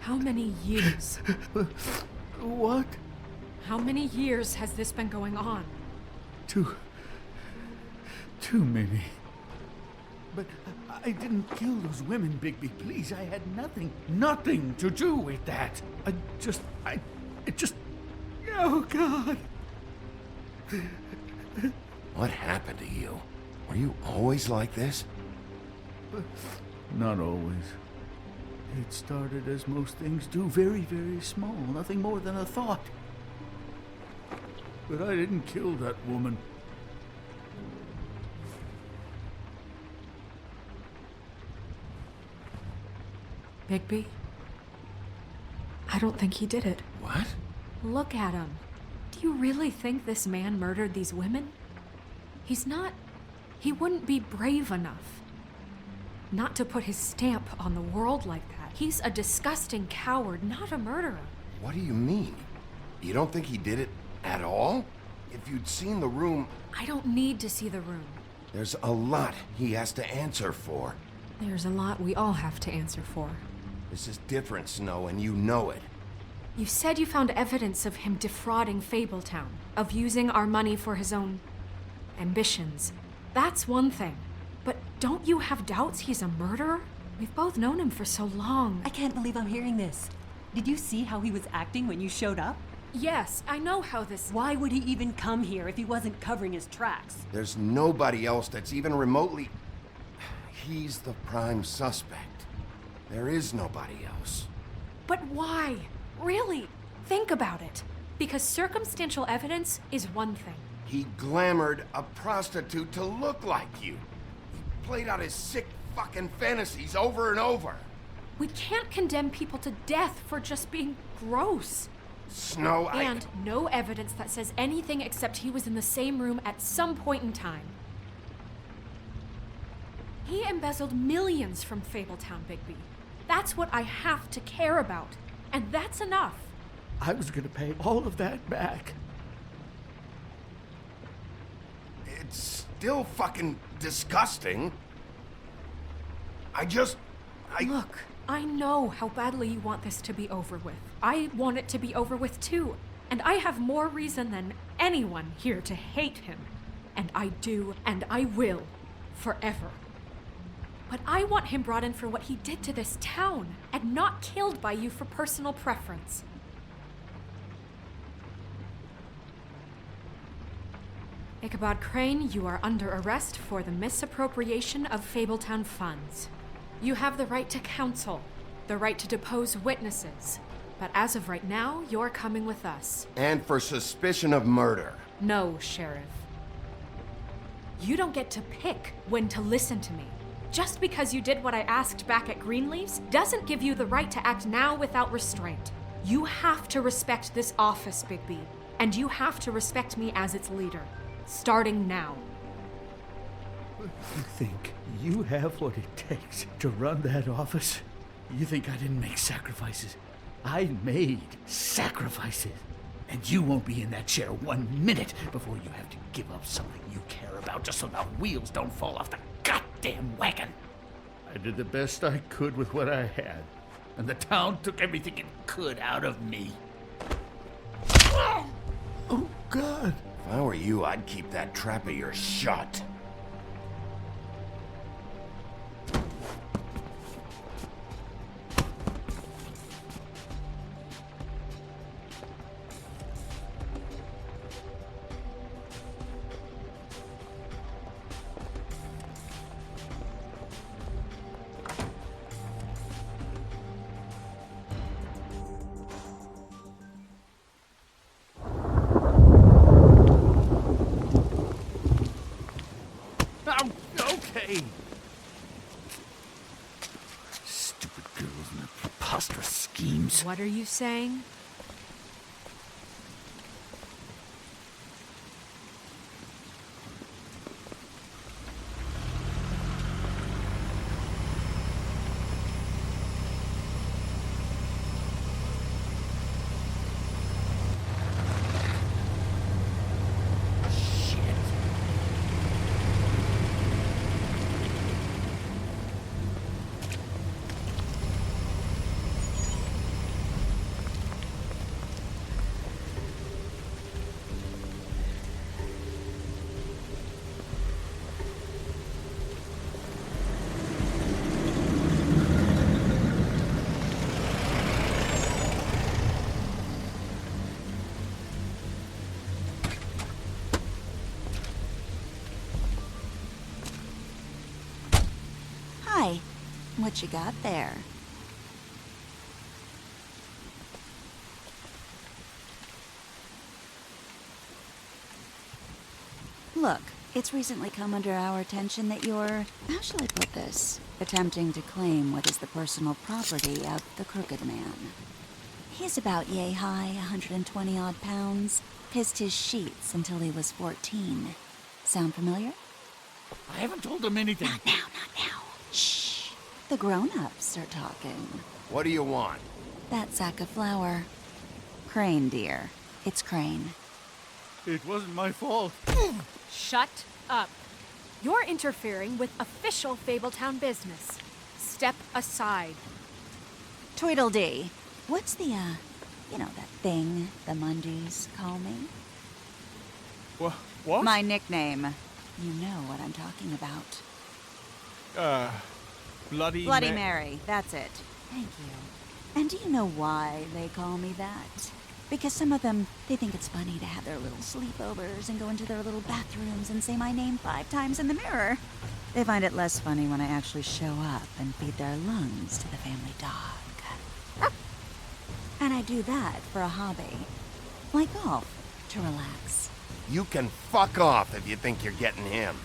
Speaker 5: How many years?
Speaker 1: What?
Speaker 5: How many years has this been going on?
Speaker 1: Two, maybe.
Speaker 11: But I didn't kill those women, Bigby. Please, I had nothing to do with that. It just... Oh, God.
Speaker 3: What happened to you? Were you always like this?
Speaker 1: Not always. It started as most things do, very, very small, nothing more than a thought. But I didn't kill that woman.
Speaker 5: Bigby? I don't think he did it.
Speaker 3: What?
Speaker 5: Look at him. Do you really think this man murdered these women? He's not... He wouldn't be brave enough. Not to put his stamp on the world like that. He's a disgusting coward, not a murderer.
Speaker 3: What do you mean? You don't think he did it at all? If you'd seen the room...
Speaker 5: I don't need to see the room.
Speaker 3: There's a lot he has to answer for.
Speaker 5: There's a lot we all have to answer for.
Speaker 3: This is different, Snow, and you know it.
Speaker 5: You said you found evidence of him defrauding Fabletown, of using our money for his own ambitions. That's one thing. But don't you have doubts he's a murderer? We've both known him for so long.
Speaker 21: I can't believe I'm hearing this. Did you see how he was acting when you showed up?
Speaker 5: Yes, I know how this...
Speaker 21: Why would he even come here if he wasn't covering his tracks?
Speaker 3: There's nobody else that's even remotely... He's the prime suspect. There is nobody else.
Speaker 5: But why? Really? Think about it. Because circumstantial evidence is one thing.
Speaker 3: He glamored a prostitute to look like you. He played out his sick fucking fantasies over and over.
Speaker 5: We can't condemn people to death for just being gross.
Speaker 3: Snow,
Speaker 5: And no evidence that says anything except he was in the same room at some point in time. He embezzled millions from Fabletown, Bigby. That's what I have to care about. And that's enough.
Speaker 11: I was gonna pay all of that back.
Speaker 3: It's still fucking disgusting.
Speaker 5: Look, I know how badly you want this to be over with. I want it to be over with too. And I have more reason than anyone here to hate him. And I do, and I will, forever. But I want him brought in for what he did to this town, and not killed by you for personal preference. Ichabod Crane, you are under arrest for the misappropriation of Fabletown funds. You have the right to counsel, the right to depose witnesses, But as of right now, you're coming with us.
Speaker 3: And for suspicion of murder.
Speaker 5: No, Sheriff. You don't get to pick when to listen to me. Just because you did what I asked back at Greenleaf's doesn't give you the right to act now without restraint. You have to respect this office, Bigby. And you have to respect me as its leader. Starting now.
Speaker 20: You think you have what it takes to run that office? You think I didn't make sacrifices? I made sacrifices. And you won't be in that chair 1 minute before you have to give up something you care about just so the wheels don't fall off the goddamn wagon. I did the best I could with what I had, and the town took everything it could out of me. Oh, God.
Speaker 3: If I were you, I'd keep that trap of yours shut.
Speaker 20: Okay. Stupid girls and their preposterous schemes.
Speaker 5: What are you saying?
Speaker 2: Hi. What you got there? Look, it's recently come under our attention that you're, how shall I put this, attempting to claim what is the personal property of the Crooked Man. He's about yay high, 120 odd pounds, pissed his sheets until he was 14. Sound familiar?
Speaker 20: I haven't told him anything.
Speaker 2: Not now. Shh. The grown-ups are talking.
Speaker 3: What do you want?
Speaker 2: That sack of flour. Crane, dear. It's Crane.
Speaker 20: It wasn't my fault.
Speaker 5: Shut up. You're interfering with official Fabletown business. Step aside.
Speaker 2: Tweedledee. What's the, you know, that thing the Mundies call me?
Speaker 7: What?
Speaker 2: My nickname. You know what I'm talking about.
Speaker 7: Bloody
Speaker 2: Mary. That's it. Thank you. And do you know why they call me that? Because some of them, they think it's funny to have their little sleepovers and go into their little bathrooms and say my name 5 times in the mirror. They find it less funny when I actually show up and feed their lungs to the family dog. And I do that for a hobby. Like golf, to relax.
Speaker 3: You can fuck off if you think you're getting him.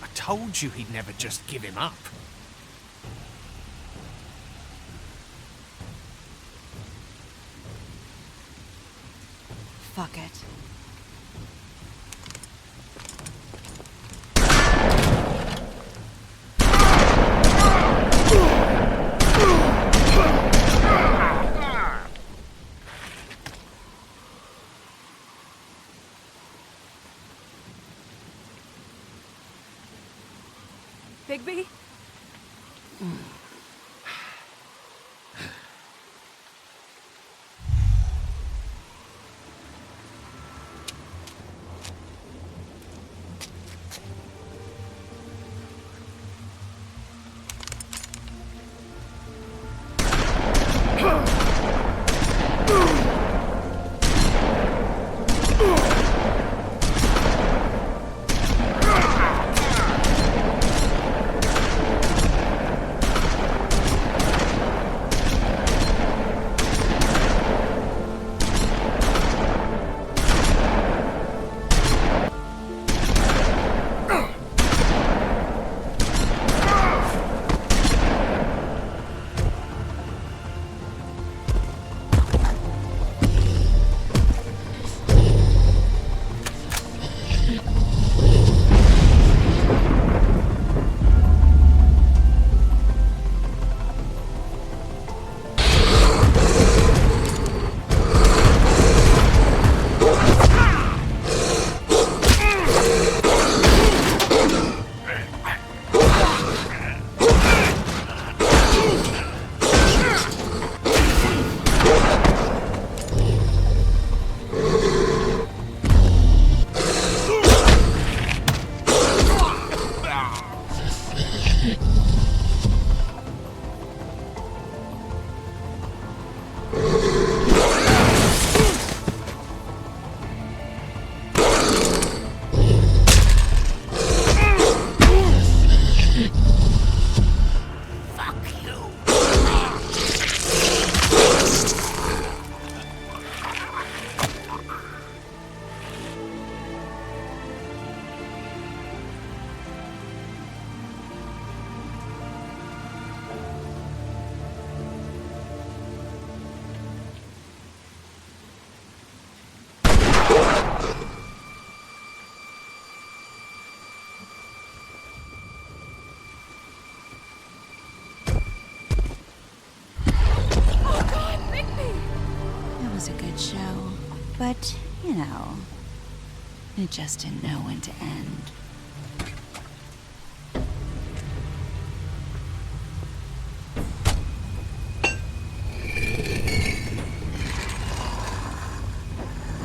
Speaker 11: I told you he'd never just give him up.
Speaker 2: Fuck it.
Speaker 5: Bigby?
Speaker 2: But, you know, it just didn't know when to end.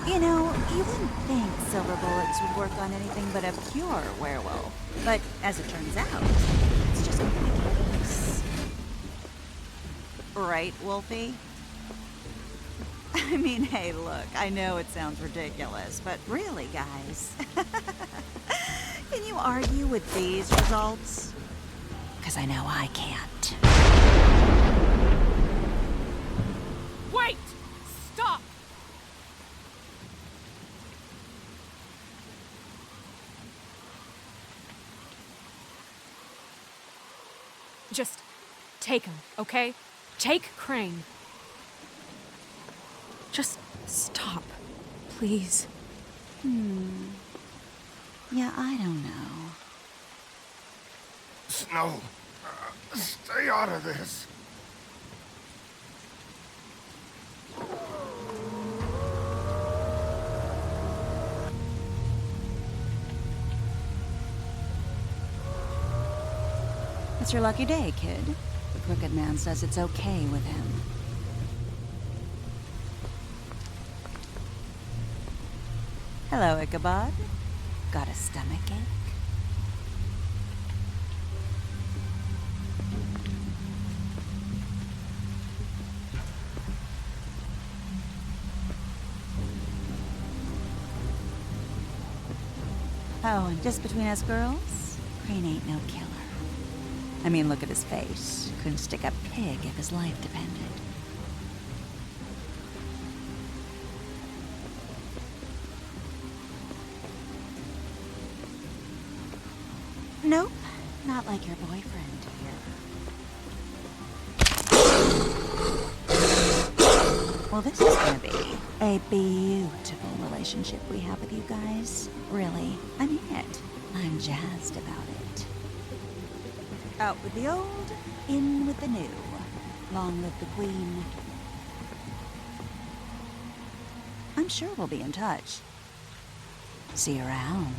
Speaker 2: You know, you wouldn't think silver bullets would work on anything but a pure werewolf. But as it turns out, it's just not the case. Right, Wolfie? I mean, hey, look, I know it sounds ridiculous, but really, guys, can you argue with these results? Because I know I can't.
Speaker 5: Wait! Stop! Just take him, okay? Take Crane. Just stop, please.
Speaker 2: Yeah, I don't know.
Speaker 17: Snow, stay out of this.
Speaker 2: It's your lucky day, kid. The Crooked Man says it's okay with him. Hello, Ichabod. Got a stomachache? Oh, and just between us girls, Crane ain't no killer. I mean, look at his face. Couldn't stick a pig if his life depended. Nope, not like your boyfriend here. Well, this is gonna be a beautiful relationship we have with you guys. Really, I mean it. I'm jazzed about it. Out with the old, in with the new. Long live the Queen. I'm sure we'll be in touch. See you around.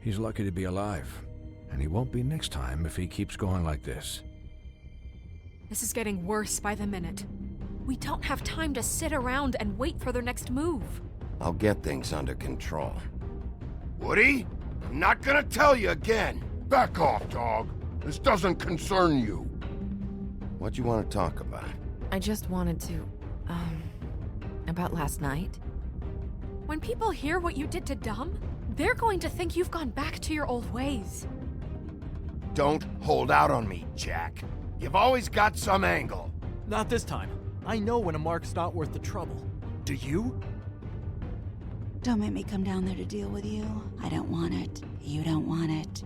Speaker 14: He's lucky to be alive, and he won't be next time if he keeps going like this.
Speaker 5: This is getting worse by the minute. We don't have time to sit around and wait for their next move.
Speaker 3: I'll get things under control.
Speaker 17: Woody, I'm not gonna tell you again. Back off, dog. This doesn't concern you.
Speaker 3: What you want to talk about?
Speaker 10: I just wanted to, about last night.
Speaker 5: When people hear what you did to Dum, they're going to think you've gone back to your old ways.
Speaker 17: Don't hold out on me, Jack. You've always got some angle.
Speaker 7: Not this time. I know when a mark's not worth the trouble. Do you?
Speaker 2: Don't make me come down there to deal with you. I don't want it. You don't want it.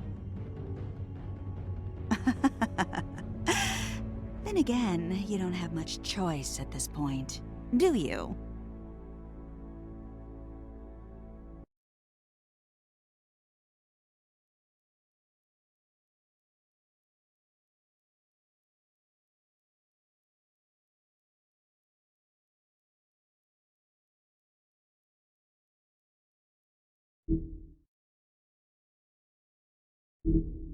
Speaker 2: Then again, you don't have much choice at this point, do you?
Speaker 4: You